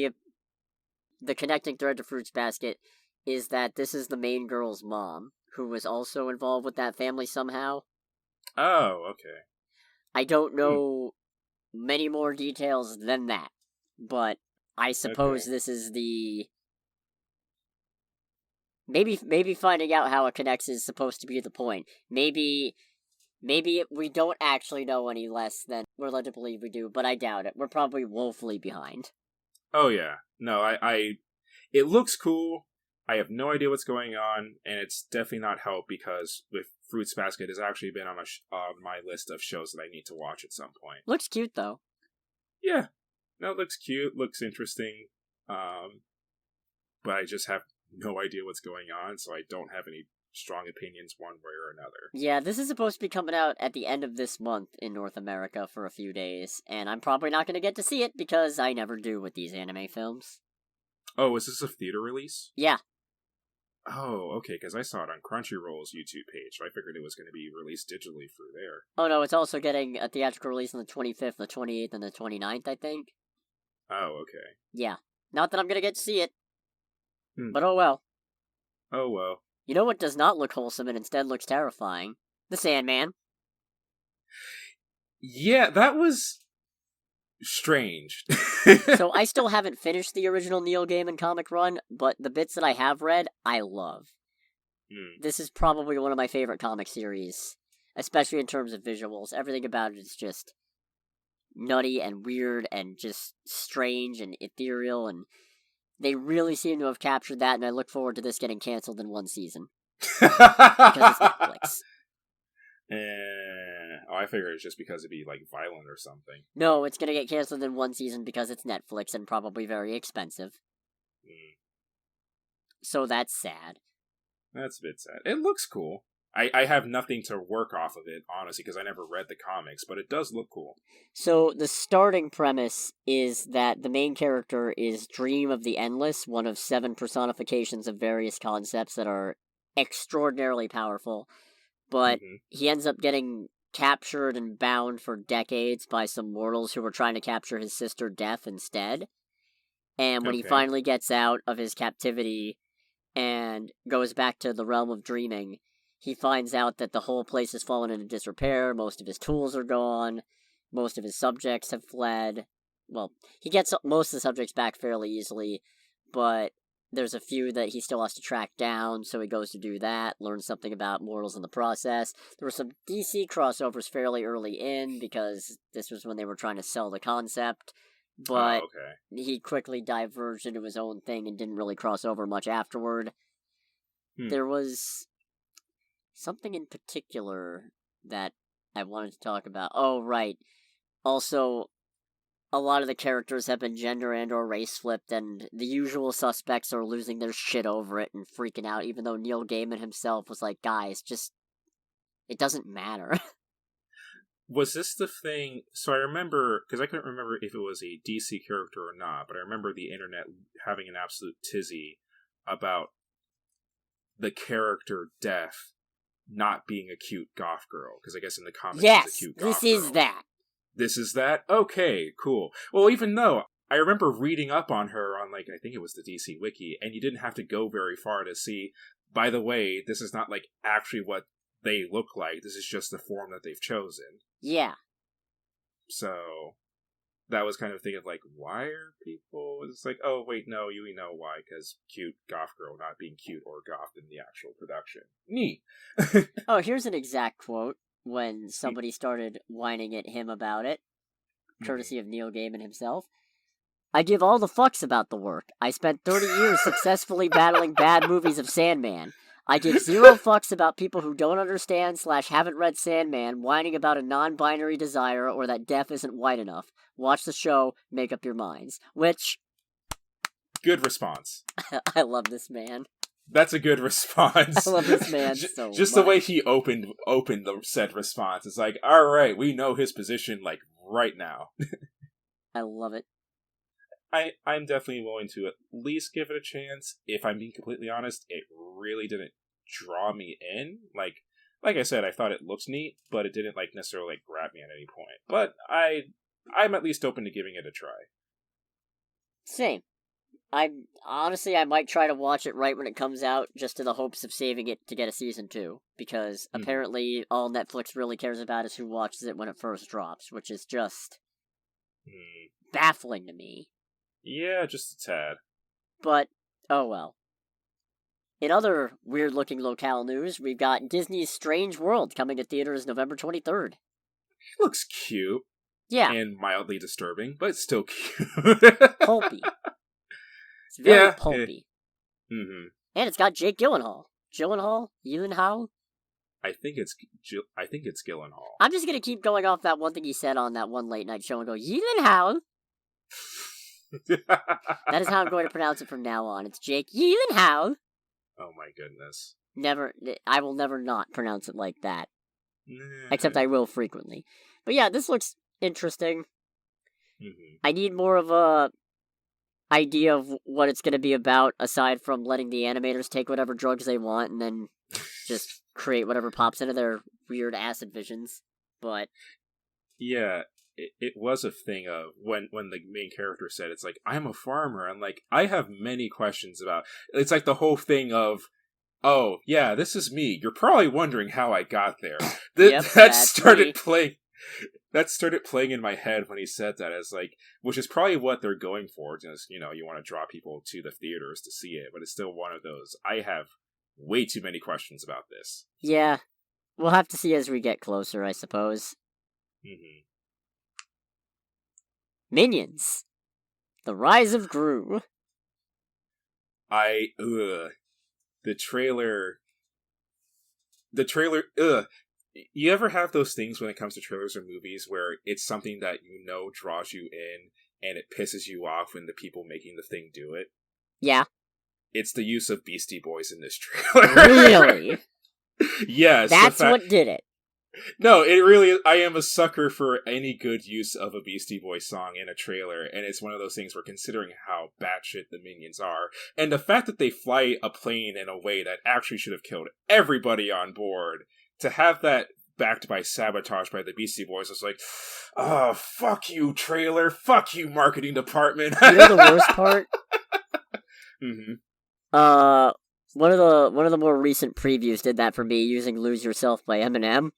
A: the connecting thread to Fruits Basket is that this is the main girl's mom, who was also involved with that family somehow.
B: Oh, okay.
A: I don't know many more details than that, but I suppose this is the... Maybe finding out how it connects is supposed to be the point. Maybe we don't actually know any less than we're led to believe we do, but I doubt it. We're probably woefully behind.
B: Oh yeah. No, I it looks cool. I have no idea what's going on, and it's definitely not helped because with Fruits Basket has actually been on my list of shows that I need to watch at some point.
A: Looks cute though.
B: Yeah. No, it looks cute, looks interesting. But I just have no idea what's going on, so I don't have any strong opinions one way or another.
A: Yeah, this is supposed to be coming out at the end of this month in North America for a few days, and I'm probably not going to get to see it because I never do with these anime films.
B: Oh, is this a theater release?
A: Yeah.
B: Oh, okay, because I saw it on Crunchyroll's YouTube page, so I figured it was going to be released digitally through there.
A: Oh no, it's also getting a theatrical release on the 25th, the 28th, and the 29th, I think.
B: Oh, okay.
A: Yeah. Not that I'm going to get to see it. But oh well.
B: Oh well.
A: You know what does not look wholesome and instead looks terrifying? The Sandman.
B: Yeah, that was strange.
A: So I still haven't finished the original Neil Gaiman comic run, but the bits that I have read, I love. This is probably one of my favorite comic series, especially in terms of visuals. Everything about it is just nutty and weird and just strange and ethereal, and they really seem to have captured that, and I look forward to this getting canceled in one season. Because it's Netflix.
B: I figure it's just because it'd be, like, violent or something.
A: No, it's gonna get canceled in one season because it's Netflix and probably very expensive. So that's sad.
B: That's a bit sad. It looks cool. I have nothing to work off of it, honestly, because I never read the comics, but it does look cool.
A: So the starting premise is that the main character is Dream of the Endless, one of 7 personifications of various concepts that are extraordinarily powerful, but he ends up getting captured and bound for decades by some mortals who were trying to capture his sister Death instead. And when he finally gets out of his captivity and goes back to the realm of dreaming, he finds out that the whole place has fallen into disrepair, most of his tools are gone, most of his subjects have fled. Well, he gets most of the subjects back fairly easily, but there's a few that he still has to track down, so he goes to do that, learns something about mortals in the process. There were some DC crossovers fairly early in, because this was when they were trying to sell the concept, but he quickly diverged into his own thing and didn't really cross over much afterward. There was something in particular that I wanted to talk about. Oh, right. Also, a lot of the characters have been gender and or race flipped, and the usual suspects are losing their shit over it and freaking out, even though Neil Gaiman himself was like, guys, just... it doesn't matter.
B: Was this the thing... So I remember... Because I couldn't remember if it was a DC character or not, but I remember the internet having an absolute tizzy about the character Death not being a cute goth girl, because I guess in the comics
A: yes,
B: she's a cute goth
A: this
B: girl.
A: is that.
B: This is that? Okay, cool. Well, even though I remember reading up on her on, like, I think it was the DC Wiki, and you didn't have to go very far to see, by the way, this is not, like, actually what they look like. This is just the form that they've chosen.
A: Yeah.
B: So, that was kind of a thing of, like, why are people... It's like, oh, wait, no, you know why, because cute goth girl not being cute or goth in the actual production. Neat.
A: Oh, here's an exact quote when somebody started whining at him about it, courtesy of Neil Gaiman himself. I give all the fucks about the work. I spent 30 years successfully battling bad movies of Sandman. I give zero fucks about people who don't understand / haven't read Sandman whining about a non-binary desire or that deaf isn't white enough. Watch the show, make up your minds. Which...
B: Good response.
A: I love this man.
B: That's a good response.
A: I love this man so
B: Just
A: much.
B: the way he opened the said response. It's like, all right, we know his position, like, right now.
A: I love it.
B: I'm definitely willing to at least give it a chance. If I'm being completely honest, it really didn't draw me in. Like I said, I thought it looked neat, but it didn't, like, necessarily, like, grab me at any point. But I'm at least open to giving it a try.
A: Same. I might try to watch it right when it comes out, just in the hopes of saving it to get a season 2, because apparently all Netflix really cares about is who watches it when it first drops, which is just baffling to me.
B: Yeah, just a tad.
A: But, oh well. In other weird-looking locale news, we've got Disney's Strange World coming to theaters November 23rd.
B: It looks cute.
A: Yeah.
B: And mildly disturbing, but still cute.
A: Pulpy. It's very pulpy.
B: Mm-hmm.
A: And it's got Jake Gyllenhaal. Gyllenhaal? I think it's
B: Gyllenhaal.
A: I'm just gonna keep going off that one thing he said on that one late night show and go, Gyllenhaal. That is how I'm going to pronounce it from now on. It's Jake Gyllenhaal.
B: Oh my goodness.
A: I will never not pronounce it like that. Except I will frequently. But yeah, this looks interesting.
B: Mm-hmm.
A: I need more of a idea of what it's going to be about, aside from letting the animators take whatever drugs they want and then just create whatever pops into their weird acid visions. But
B: yeah, it was a thing of when the main character said, it's like, I'm a farmer. I'm like, I have many questions about... It's like the whole thing of, oh, yeah, this is me. You're probably wondering how I got there. That started playing in my head when he said that, as like, which is probably what they're going for. Just, you want to draw people to the theaters to see it, but it's still one of those. I have way too many questions about this.
A: Yeah, we'll have to see as we get closer, I suppose.
B: Mm-hmm.
A: Minions. The Rise of Gru.
B: The trailer, You ever have those things when it comes to trailers or movies where it's something that draws you in and it pisses you off when the people making the thing do it?
A: Yeah.
B: It's the use of Beastie Boys in this trailer.
A: Really?
B: Yes.
A: That's what did it.
B: No, it really... I am a sucker for any good use of a Beastie Boys song in a trailer, and it's one of those things where, considering how batshit the Minions are, and the fact that they fly a plane in a way that actually should have killed everybody on board, to have that backed by sabotage by the Beastie Boys was like, oh, fuck you, trailer, fuck you, marketing department.
A: You know the worst part?
B: Mm-hmm.
A: One of the more recent previews did that for me, using Lose Yourself by Eminem.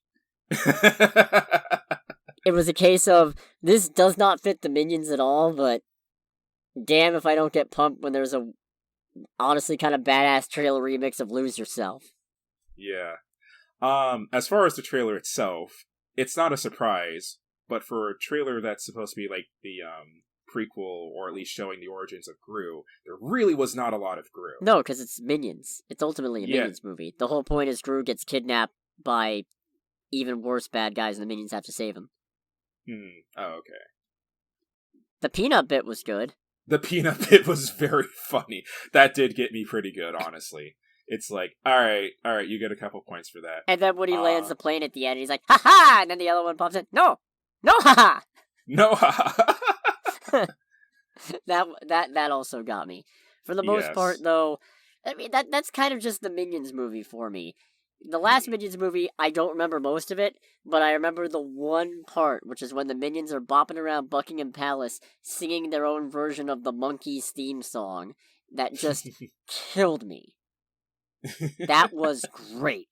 A: It was a case of, this does not fit the Minions at all, but damn if I don't get pumped when there's a honestly kind of badass trailer remix of Lose Yourself.
B: Yeah. As far as the trailer itself, it's not a surprise, but for a trailer that's supposed to be like the prequel, or at least showing the origins of Gru, there really was not a lot of Gru.
A: No, because it's Minions. It's ultimately a Minions movie. The whole point is Gru gets kidnapped by even worse bad guys, and the Minions have to save him.
B: Oh, okay.
A: The peanut bit was good.
B: The peanut bit was very funny. That did get me pretty good, honestly. It's like, alright, you get a couple points for that.
A: And then when he lands the plane at the end, he's like, ha-ha! And then the other one pops in, no, ha-ha!
B: No, ha-ha!
A: That also got me. For the most part, though, I mean, that's kind of just the Minions movie for me. The last Minions movie, I don't remember most of it, but I remember the one part, which is when the Minions are bopping around Buckingham Palace, singing their own version of the Monkeys theme song, that just killed me. That was great.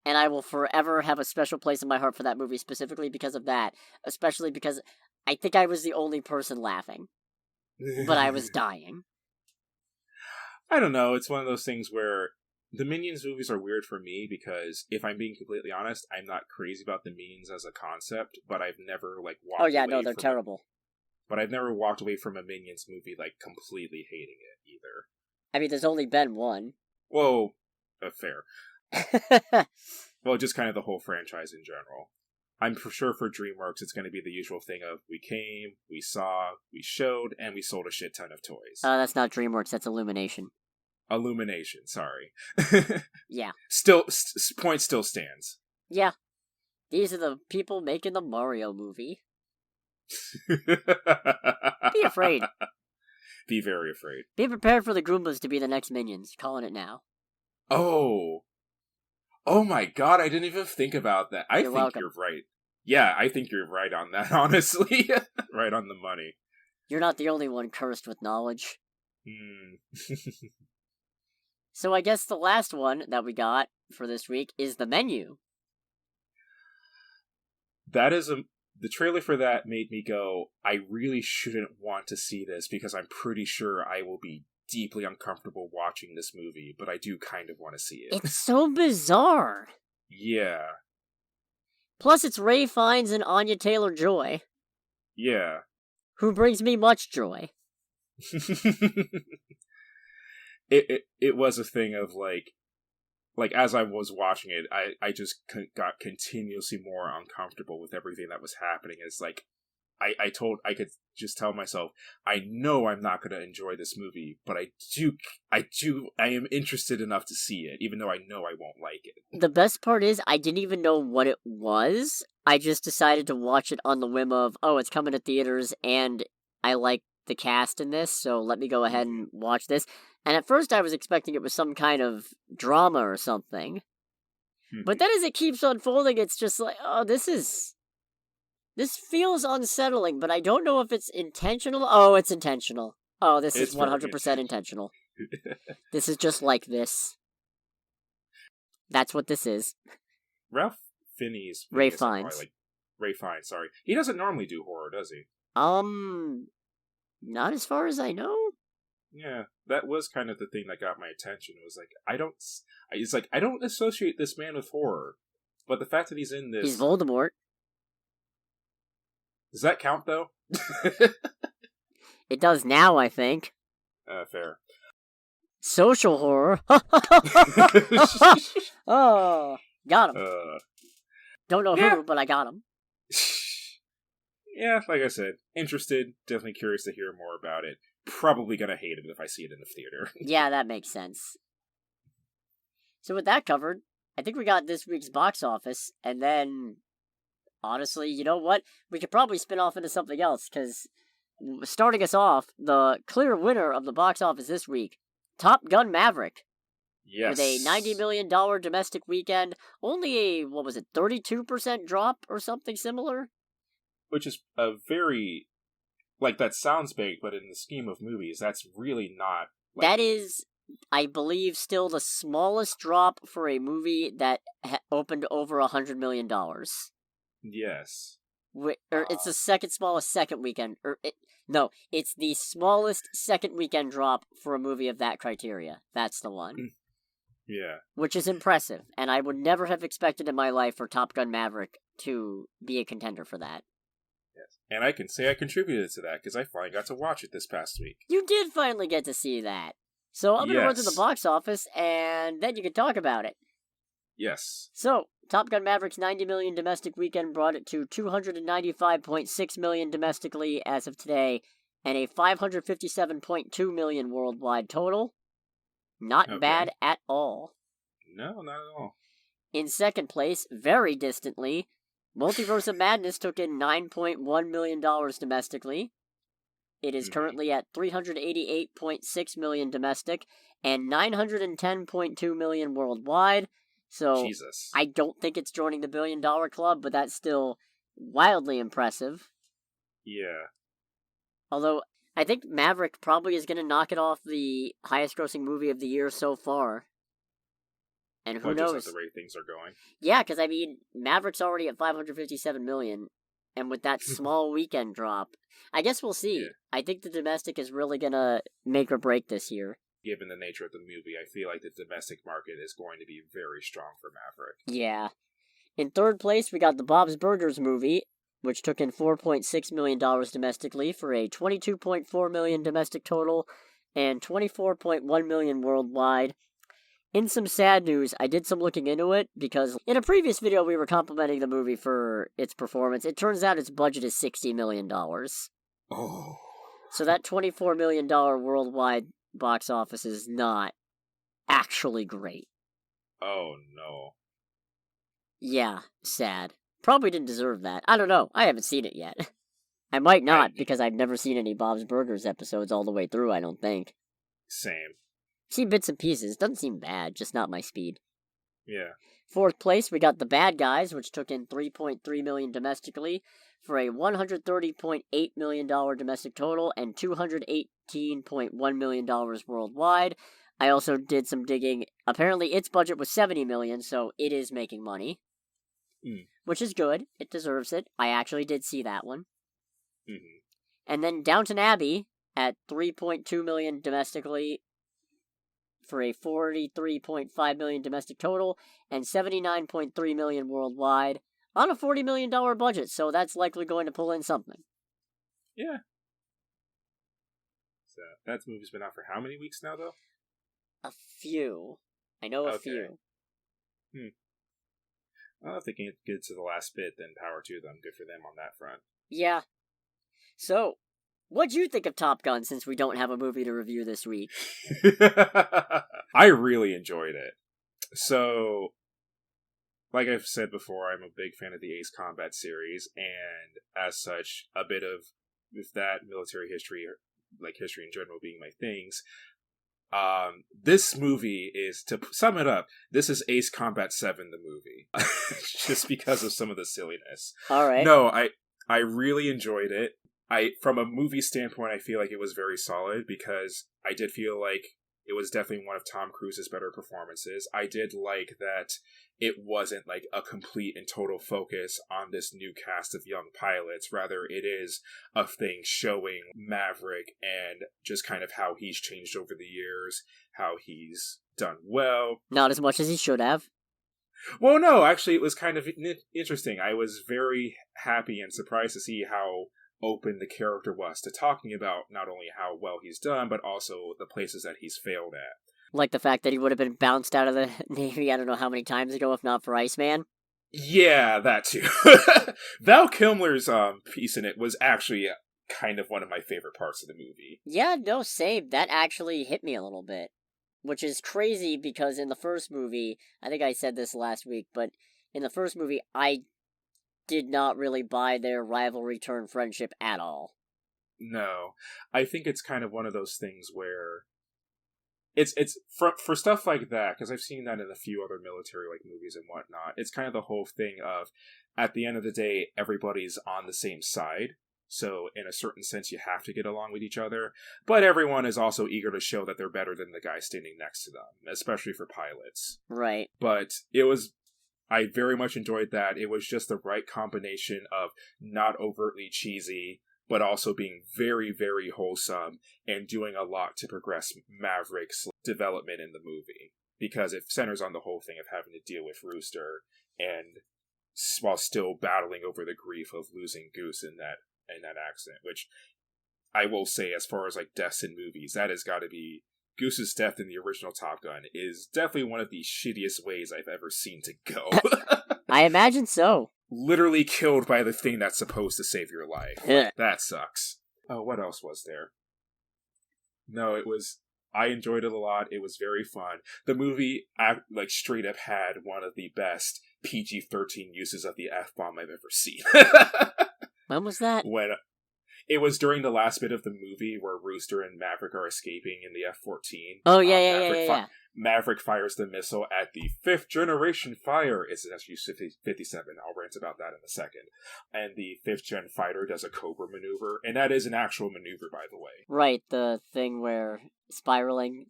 A: And I will forever have a special place in my heart for that movie, specifically because of that. Especially because I think I was the only person laughing. But I was dying.
B: I don't know, it's one of those things where the Minions movies are weird for me because, if I'm being completely honest, I'm not crazy about the Minions as a concept, but I've never, like, walked away. Oh yeah, no, they're terrible. But I've never walked away from a Minions movie, like, completely hating it, either.
A: I mean, there's only been one.
B: Whoa, fair. Well, just kind of the whole franchise in general. I'm for sure for DreamWorks, it's going to be the usual thing of, we came, we saw, we showed, and we sold a shit ton of toys.
A: That's not DreamWorks, that's Illumination.
B: Illumination, sorry.
A: Yeah.
B: Still, point still stands.
A: Yeah. These are the people making the Mario movie. Be afraid.
B: Be very afraid.
A: Be prepared for the Goombas to be the next Minions. Calling it now.
B: Oh my god, I didn't even think about that. You're welcome. You're right. Yeah, I think you're right on that, honestly. Right on the money.
A: You're not the only one cursed with knowledge. So I guess the last one that we got for this week is the menu.
B: That is the trailer for that made me go, I really shouldn't want to see this because I'm pretty sure I will be deeply uncomfortable watching this movie, but I do kind of want to see it.
A: It's so bizarre.
B: Yeah.
A: Plus it's Ray Fiennes and Anya Taylor-Joy.
B: Yeah.
A: Who brings me much joy.
B: It was a thing of like as I was watching it, I just got continuously more uncomfortable with everything that was happening. It's like I could just tell myself, I know I'm not going to enjoy this movie, but I am interested enough to see it, even though I know I won't like it.
A: The best part is I didn't even know what it was. I just decided to watch it on the whim of, oh, it's coming to theaters and I like the cast in this, so let me go ahead and watch this. And at first I was expecting it was some kind of drama or something. But then as it keeps unfolding, it's just like, oh, this feels unsettling, but I don't know if it's intentional. Oh, it's intentional. Oh, this is 100% intentional. This is just like this. That's what this is.
B: Ralph Fiennes.
A: Ray Fiennes.
B: Ray Fiennes, sorry. He doesn't normally do horror, does he?
A: Not as far as I know.
B: Yeah, that was kind of the thing that got my attention. It was like, I don't associate this man with horror. But the fact that he's in this...
A: He's Voldemort.
B: Does that count, though?
A: It does now, I think.
B: Fair.
A: Social horror. Oh, got him. Don't know who, but I got him.
B: Yeah, like I said, interested, definitely curious to hear more about it. Probably gonna hate it if I see it in the theater.
A: Yeah, that makes sense. So with that covered, I think we got this week's box office, and then, honestly, you know what? We could probably spin off into something else, because starting us off, the clear winner of the box office this week, Top Gun Maverick.
B: Yes.
A: With a $90 million domestic weekend, only a, 32% drop or something similar?
B: Which is a very, that sounds big, but in the scheme of movies, that's really not.
A: That is, I believe, still the smallest drop for a movie that opened over $100 million.
B: Yes.
A: It's the second smallest second weekend. It's the smallest second weekend drop for a movie of that criteria. That's the one.
B: Yeah.
A: Which is impressive, and I would never have expected in my life for Top Gun Maverick to be a contender for that.
B: Yes. And I can say I contributed to that, because I finally got to watch it this past week.
A: You did finally get to see that. So I'm going to run through the box office, and then you can talk about it.
B: Yes.
A: So, Top Gun Maverick's $90 million domestic weekend brought it to $295.6 million domestically as of today, and a $557.2 million worldwide total. Not bad at all.
B: No, not at all.
A: In second place, very distantly, Multiverse of Madness took in $9.1 million domestically. It is currently at $388.6 million domestic and $910.2 million worldwide. So
B: Jesus.
A: I don't think it's joining the $1 billion club, but that's still wildly impressive.
B: Yeah.
A: Although, I think Maverick probably is going to knock it off the highest grossing movie of the year so far. And who knows?
B: Just at the rate things are going.
A: Yeah, because I mean, Maverick's already at $557 million, and with that small weekend drop, I guess we'll see.
B: Yeah.
A: I think the domestic is really going to make or break this year.
B: Given the nature of the movie, I feel like the domestic market is going to be very strong for Maverick.
A: Yeah. In third place, we got the Bob's Burgers movie, which took in $4.6 million domestically for a $22.4 million domestic total and $24.1 million worldwide. In some sad news, I did some looking into it, because in a previous video we were complimenting the movie for its performance. It turns out its budget is $60 million.
B: Oh.
A: So that $24 million worldwide box office is not actually great.
B: Oh, no.
A: Yeah, sad. Probably didn't deserve that. I don't know. I haven't seen it yet. I might not, because I've never seen any Bob's Burgers episodes all the way through, I don't think.
B: Same.
A: Seen bits and pieces. Doesn't seem bad, just not my speed.
B: Yeah.
A: Fourth place, we got The Bad Guys, which took in $3.3 million domestically for a $130.8 million domestic total and $218.1 million worldwide. I also did some digging. Apparently, its budget was $70 million, so it is making money. Which is good. It deserves it. I actually did see that one.
B: Mm-hmm.
A: And then Downton Abbey at $3.2 million domestically for a $43.5 million domestic total and $79.3 million worldwide on a $40 million budget, so that's likely going to pull in something.
B: Yeah. So that movie's been out for how many weeks now, though?
A: A few. I know a few.
B: Well, if they can get to the last bit, then power to them. Good for them on that front.
A: Yeah. So, what'd you think of Top Gun, since we don't have a movie to review this week?
B: I really enjoyed it. So, like I've said before, I'm a big fan of the Ace Combat series, and as such, a bit of, with that military history, like history in general being my things, this movie is, to sum it up, this is Ace Combat 7, the movie. Just because of some of the silliness.
A: Alright.
B: No, I really enjoyed it. From a movie standpoint, I feel like it was very solid, because I did feel like it was definitely one of Tom Cruise's better performances. I did like that it wasn't like a complete and total focus on this new cast of young pilots. Rather, it is a thing showing Maverick and just kind of how he's changed over the years, how he's done well.
A: Not as much as he should have.
B: Well, no, actually, it was kind of interesting. I was very happy and surprised to see how open the character was to talking about not only how well he's done, but also the places that he's failed at.
A: Like the fact that he would have been bounced out of the Navy I don't know how many times ago, if not for Iceman.
B: Yeah, that too. Val Kilmer's piece in it was actually kind of one of my favorite parts of the movie.
A: Yeah, no, same. That actually hit me a little bit. Which is crazy, because in the first movie, I think I said this last week, but in the first movie, I did not really buy their rivalry turn friendship at all.
B: No. I think it's kind of one of those things where it's for stuff like that, because I've seen that in a few other military like movies and whatnot. It's kind of the whole thing of, at the end of the day, everybody's on the same side. So in a certain sense, you have to get along with each other. But everyone is also eager to show that they're better than the guy standing next to them, especially for pilots.
A: Right.
B: But I very much enjoyed that. It was just the right combination of not overtly cheesy, but also being very, very wholesome and doing a lot to progress Maverick's development in the movie. Because it centers on the whole thing of having to deal with Rooster, and while still battling over the grief of losing Goose in that accident, which I will say, as far as like deaths in movies, that has got to be, Goose's death in the original Top Gun is definitely one of the shittiest ways I've ever seen to go.
A: I imagine so.
B: Literally killed by the thing that's supposed to save your life.
A: Yeah.
B: That sucks. Oh, what else was there? No, I enjoyed it a lot. It was very fun. The movie, like, straight up had one of the best PG-13 uses of the F-bomb I've ever seen.
A: When was that?
B: It was during the last bit of the movie where Rooster and Maverick are escaping in the F-14.
A: Oh, yeah.
B: Maverick fires the missile at the 5th generation fire. It's an SU-57. I'll rant about that in a second. And the 5th gen fighter does a Cobra maneuver, and that is an actual maneuver, by the way.
A: Right, the thing where spiraling.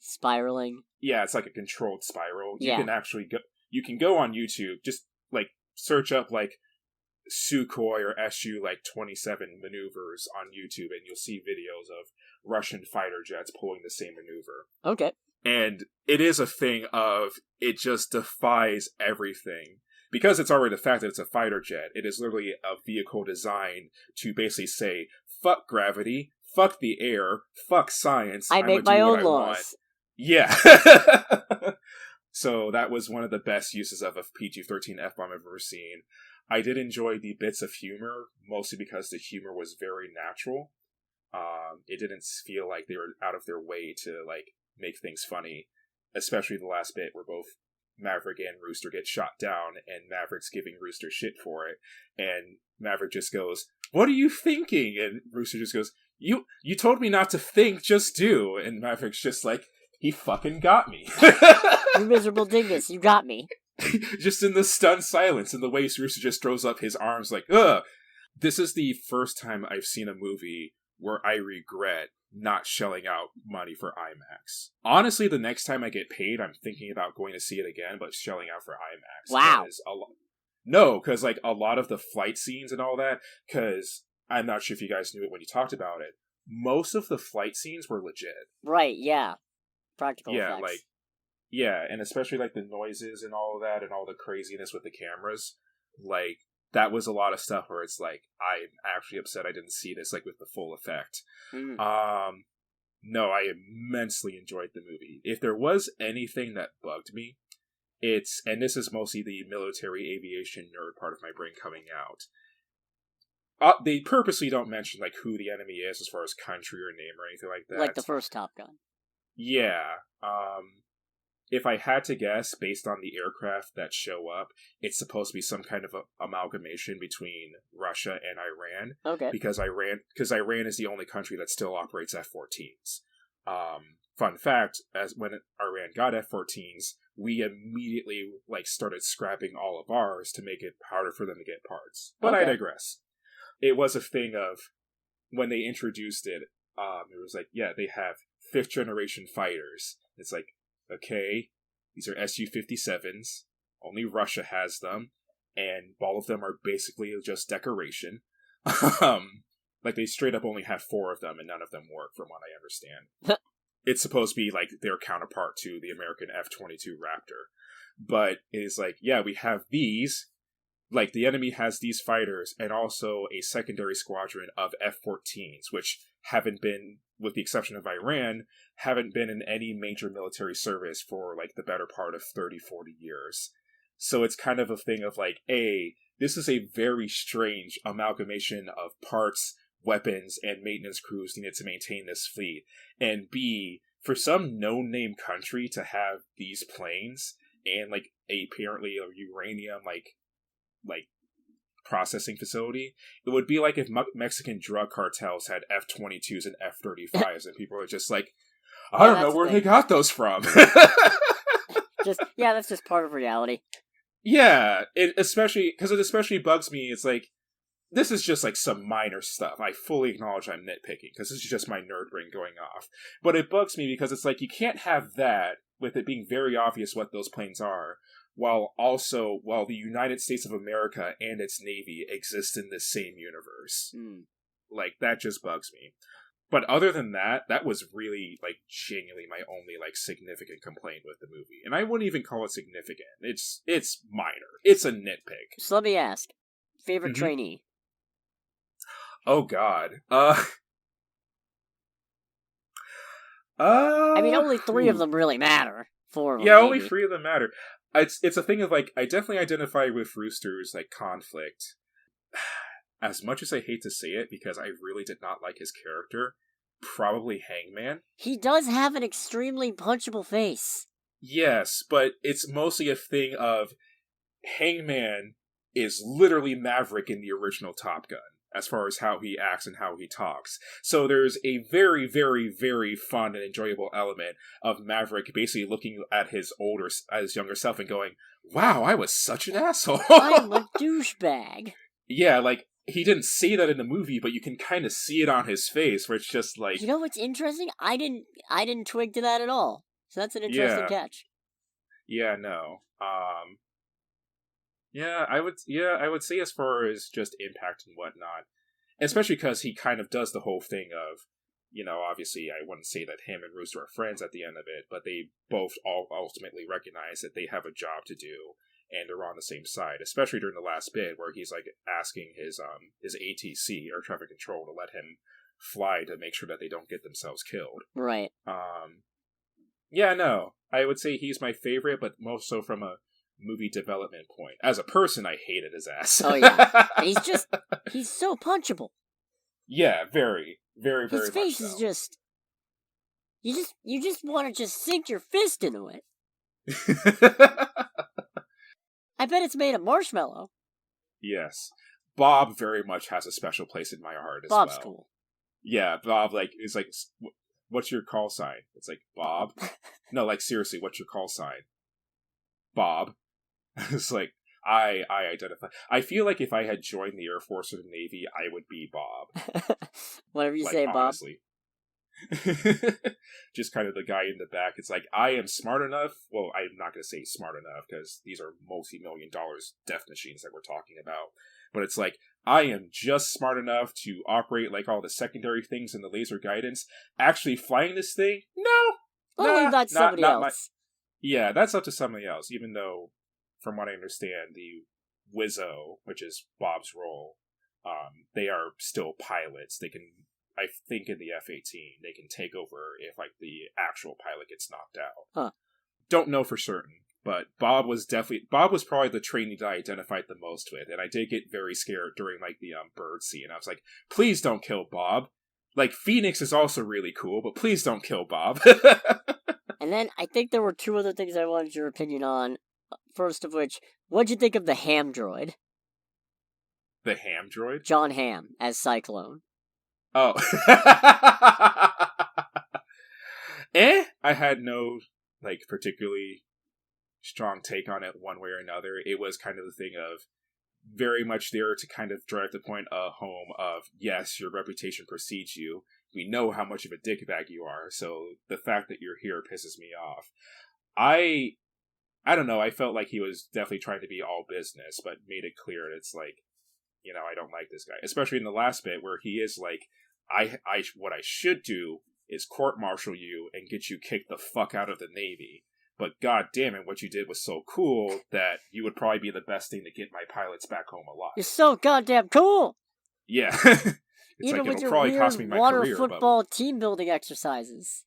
B: Yeah, it's like a controlled spiral.
A: Yeah.
B: You can actually go. You can go on YouTube, just like search up like Sukhoi or Su-27 maneuvers on YouTube, and you'll see videos of Russian fighter jets pulling the same maneuver.
A: Okay.
B: And it is a thing of, it just defies everything. Because it's already the fact that it's a fighter jet, it is literally a vehicle designed to basically say, fuck gravity, fuck the air, fuck science.
A: I make my own laws.
B: Yeah. So that was one of the best uses of a PG-13 F-bomb I've ever seen. I did enjoy the bits of humor, mostly because the humor was very natural. It didn't feel like they were out of their way to, like, make things funny, especially the last bit where both Maverick and Rooster get shot down, and Maverick's giving Rooster shit for it, and Maverick just goes, "What are you thinking?" And Rooster just goes, You told me not to think, just do." And Maverick's just like, he fucking got me.
A: You miserable dingus, you got me.
B: Just in the stunned silence, and the way Rooster just throws up his arms like, ugh. This is the first time I've seen a movie where I regret not shelling out money for IMAX. Honestly, the next time I get paid, I'm thinking about going to see it again, but shelling out for IMAX.
A: Wow.
B: No, because like a lot of the flight scenes and all that, because I'm not sure if you guys knew it when you talked about it, most of the flight scenes were legit.
A: Right, yeah. Practical effects.
B: And especially like the noises and all of that, and all the craziness with the cameras, like, that was a lot of stuff where it's like, I'm actually upset I didn't see this, like, with the full effect. No, I immensely enjoyed the movie. If there was anything that bugged me, and this is mostly the military aviation nerd part of my brain coming out, they purposely don't mention, like, who the enemy is as far as country or name or anything like that.
A: Like the first Top Gun.
B: Yeah. If I had to guess, based on the aircraft that show up, it's supposed to be some kind of amalgamation between Russia and Iran.
A: Okay.
B: Because Iran is the only country that still operates F-14s. Fun fact, as when Iran got F-14s, we immediately started scrapping all of ours to make it harder for them to get parts. But I digress. It was a thing of, when they introduced it, it was like, yeah, they have 5th generation fighters. It's like, okay, these are Su-57s. Only Russia has them, and all of them are basically just decoration. They straight up only have 4 of them, and none of them work, from what I understand. It's supposed to be like their counterpart to the American F-22 Raptor. But it is like, yeah, we have these. Like, the enemy has these fighters, and also a secondary squadron of F-14s, which haven't been, with the exception of Iran, haven't been in any major military service for, the better part of 30, 40 years. So it's kind of a thing of, A, this is a very strange amalgamation of parts, weapons, and maintenance crews needed to maintain this fleet. And B, for some no-name country to have these planes, and, apparently a uranium, processing facility, it would be like if Mexican drug cartels had F-22s and F-35s, and people are just like, I don't know where they got those from.
A: That's just part of reality.
B: Yeah, it especially bugs me. It's like, this is just some minor stuff. I fully acknowledge I'm nitpicking, because this is just my nerd brain going off. But it bugs me because it's like, you can't have that, with it being very obvious what those planes are, while the United States of America and its Navy exist in the same universe. That just bugs me. But other than that, that was really, genuinely my only, significant complaint with the movie. And I wouldn't even call it significant. It's minor. It's a nitpick.
A: So let me ask, favorite trainee?
B: Oh, God.
A: I mean, only 3 of them really matter. 4 of them,
B: yeah,
A: maybe.
B: only 3 of them matter. It's a thing of, I definitely identify with Rooster's, conflict. As much as I hate to say it, because I really did not like his character, probably Hangman.
A: He does have an extremely punchable face.
B: Yes, but it's mostly a thing of, Hangman is literally Maverick in the original Top Gun. as far as how he acts and how he talks. So there's a very, very, very fun and enjoyable element of Maverick basically looking at his younger self and going, "Wow, I was such an asshole.
A: I'm a douchebag."
B: Yeah, like, he didn't say that in the movie, but you can kind of see it on his face, where it's just like...
A: You know what's interesting? I didn't twig to that at all. So that's an interesting catch.
B: Yeah, no. I would say as far as just impact and whatnot, especially because he kind of does the whole thing of, obviously I wouldn't say that him and Rooster are friends at the end of it, but they both all ultimately recognize that they have a job to do, and they're on the same side, especially during the last bit where he's like asking his ATC, air traffic control, to let him fly to make sure that they don't get themselves killed.
A: Right.
B: Yeah, no. I would say he's my favorite, but most so from a movie development point. As a person, I hated his ass.
A: Oh yeah. He's so punchable.
B: Yeah, very, very, very
A: His face
B: much
A: is
B: so.
A: just you just want to just sink your fist into it. I bet it's made of marshmallow.
B: Yes. Bob very much has a special place in my heart as well.
A: Bob's cool.
B: Yeah, Bob, is like, what's your call sign? It's like, Bob? No, like, seriously, what's your call sign? Bob. It's like, I identify. I feel like if I had joined the Air Force or the Navy, I would be Bob.
A: Whatever you say,
B: honestly. Bob. Just kind of the guy in the back. It's like, I am smart enough. Well, I'm not going to say smart enough, because these are multi-million-dollar death machines that we're talking about. But it's like, I am just smart enough to operate like all the secondary things in the laser guidance. Actually flying this thing? No!
A: Well, leave that to somebody else.
B: Yeah, that's up to somebody else, even though, from what I understand, the Wizzo, which is Bob's role, they are still pilots. They can, I think in the F-18, they can take over if, like, the actual pilot gets knocked out.
A: Huh.
B: Don't know for certain, but Bob was probably the trainee that I identified the most with, and I did get very scared during, like, the bird scene. I was like, please don't kill Bob. Like, Phoenix is also really cool, but please don't kill Bob.
A: And then I think there were two other things I wanted your opinion on. First of which, what'd you think of the Ham droid?
B: The Ham droid?
A: John Hamm as Cyclone.
B: Oh. I had no, like, particularly strong take on it one way or another. It was kind of the thing of very much there to kind of drive the point home of, yes, your reputation precedes you. We know how much of a dickbag you are, so the fact that you're here pisses me off. I don't know, I felt like he was definitely trying to be all business, but made it clear it's like, I don't like this guy. Especially in the last bit where he is like, what I should do is court-martial you and get you kicked the fuck out of the Navy. But god damn it, what you did was so cool that you would probably be the best thing to get my pilots back home alive.
A: You're so goddamn cool!
B: Yeah. It's
A: even
B: like,
A: with
B: it'll
A: your
B: probably
A: weird
B: cost me my
A: water
B: career,
A: football team building exercises.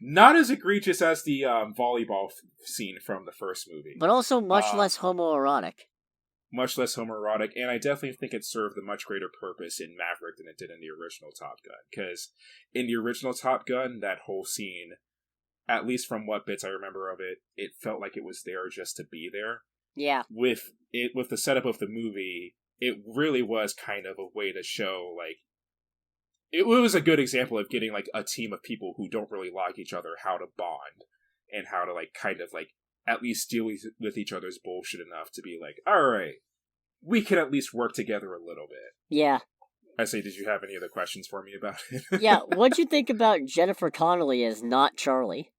B: Not as egregious as the volleyball scene from the first movie.
A: But also much less homoerotic.
B: Much less homoerotic, and I definitely think it served a much greater purpose in Maverick than it did in the original Top Gun. Because in the original Top Gun, that whole scene, at least from what bits I remember of it, it felt like it was there just to be there.
A: Yeah.
B: With the setup of the movie, it really was kind of a way to show, like, it was a good example of getting, like, a team of people who don't really like each other, how to bond, and how to, like, kind of, like, at least deal with each other's bullshit enough to be like, alright, we can at least work together a little bit.
A: Yeah.
B: I say, did you have any other questions for me about it?
A: Yeah, what'd you think about Jennifer Connelly as not Charlie?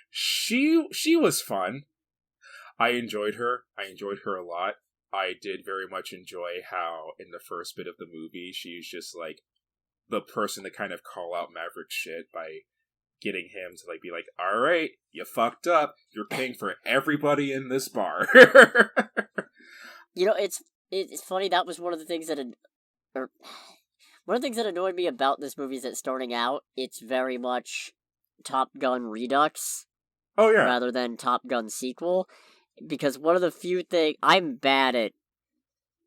B: She was fun. I enjoyed her. I enjoyed her a lot. I did very much enjoy how, in the first bit of the movie, she's just, like, the person to kind of call out Maverick's shit by getting him to, like, be like, alright, you fucked up. You're paying for everybody in this bar.
A: It's funny, that was one of the things that one of the things that annoyed me about this movie is that starting out, it's very much Top Gun Redux.
B: Oh, yeah.
A: Rather than Top Gun sequel. Because one of the few things... I'm bad at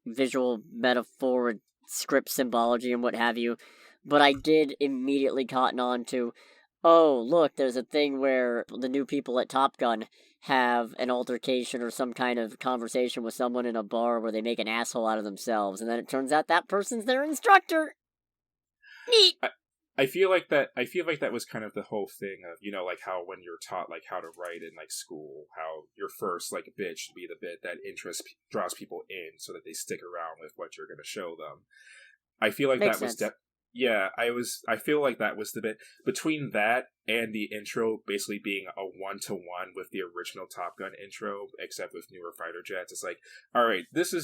A: visual metaphor and script symbology and what have you, but I did immediately cotton on to oh, look, there's a thing where the new people at Top Gun have an altercation or some kind of conversation with someone in a bar where they make an asshole out of themselves, and then it turns out that person's their instructor. Neat.
B: I feel like that was kind of the whole thing of, like how when you're taught like how to write in like school, how your first like bit should be the bit that draws people in so that they stick around with what you're going to show them. I feel like
A: Makes
B: that was
A: sense.
B: I feel like that was the bit between that and the intro basically being a 1-to-1 with the original Top Gun intro, except with newer fighter jets. It's like, all right, this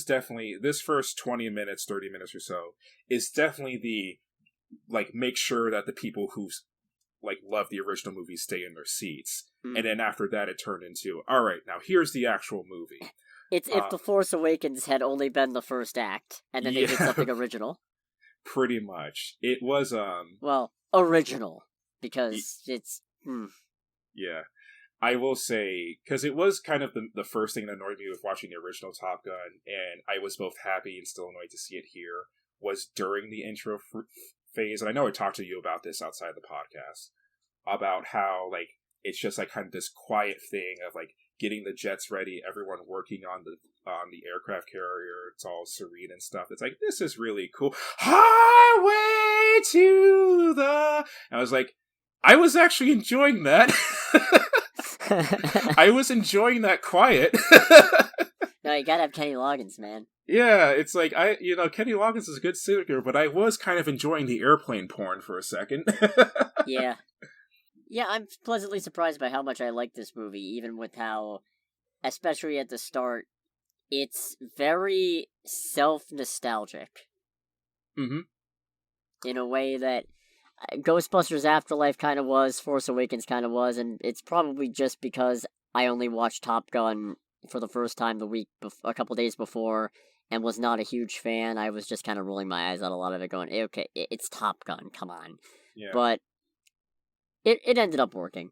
B: first 20 minutes, 30 minutes or so is definitely the like make sure that the people who like love the original movie stay in their seats, and then after that it turned into, all right, now here's the actual movie.
A: It's if The Force Awakens had only been the first act, and then they did something original.
B: Pretty much. It was
A: well, original, because it's
B: yeah. I will say, because it was kind of the first thing that annoyed me with watching the original Top Gun, and I was both happy and still annoyed to see it here, was during the intro phase. And I know I talked to you about this outside the podcast, about how like it's just like kind of this quiet thing of like getting the jets ready, everyone working on the aircraft carrier. It's all serene and stuff. It's like, this is really cool. Highway to the... And I was like, I was actually enjoying that. I was enjoying that quiet.
A: No, you gotta have Kenny Loggins, man.
B: Yeah, it's like, Kenny Loggins is a good singer, but I was kind of enjoying the airplane porn for a second.
A: Yeah. Yeah, I'm pleasantly surprised by how much I like this movie, even with how, especially at the start, it's very self-nostalgic.
B: Mm-hmm.
A: In a way that Ghostbusters Afterlife kind of was, Force Awakens kind of was, and it's probably just because I only watched Top Gun for the first time a couple days before, and was not a huge fan. I was just kind of rolling my eyes at a lot of it, going, okay, it's Top Gun, come on.
B: Yeah.
A: But it ended up working.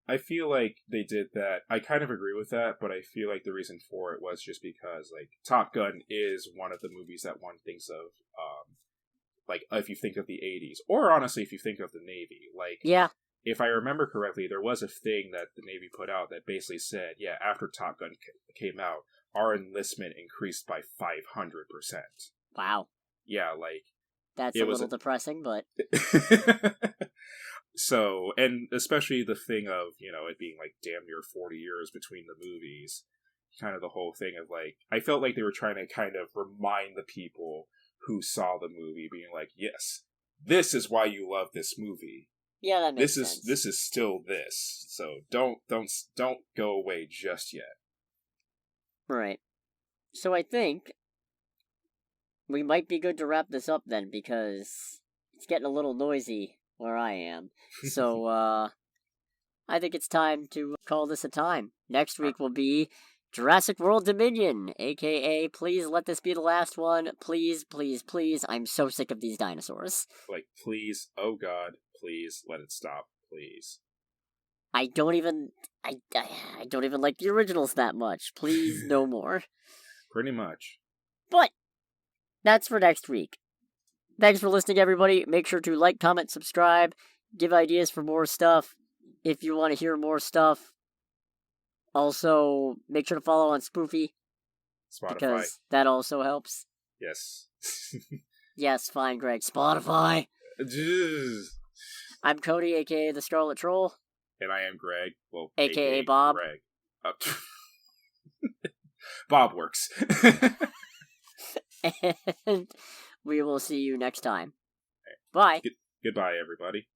B: I feel like they did that. I kind of agree with that, but I feel like the reason for it was just because, like, Top Gun is one of the movies that one thinks of, like, if you think of the 80s, or honestly, if you think of the Navy. Like,
A: yeah.
B: If I remember correctly, there was a thing that the Navy put out that basically said, yeah, after Top Gun came out, our enlistment increased by 500%.
A: Wow.
B: Yeah, like...
A: That's a little depressing, but...
B: So, and especially the thing of, it being like damn near 40 years between the movies, kind of the whole thing of like, I felt like they were trying to kind of remind the people who saw the movie, being like, yes, this is why you love this movie.
A: Yeah, that makes sense.
B: This is still this. So don't go away just yet.
A: Right. So I think we might be good to wrap this up then, because it's getting a little noisy where I am. So, I think it's time to call this a time. Next week will be Jurassic World Dominion, aka please let this be the last one. Please, please, please. I'm so sick of these dinosaurs.
B: Like, please, oh god, please let it stop, please.
A: I don't even like the originals that much. Please, no more.
B: Pretty much.
A: But that's for next week. Thanks for listening, everybody. Make sure to like, comment, subscribe, give ideas for more stuff if you want to hear more stuff. Also, make sure to follow on Spoofy.
B: Spotify.
A: Because that also helps.
B: Yes.
A: Yes, fine, Greg. Spotify. I'm Cody, aka the Scarlet Troll.
B: And I am Greg. Well,
A: aka Bob.
B: Greg. Bob works.
A: And we will see you next time. Bye.
B: Goodbye, everybody.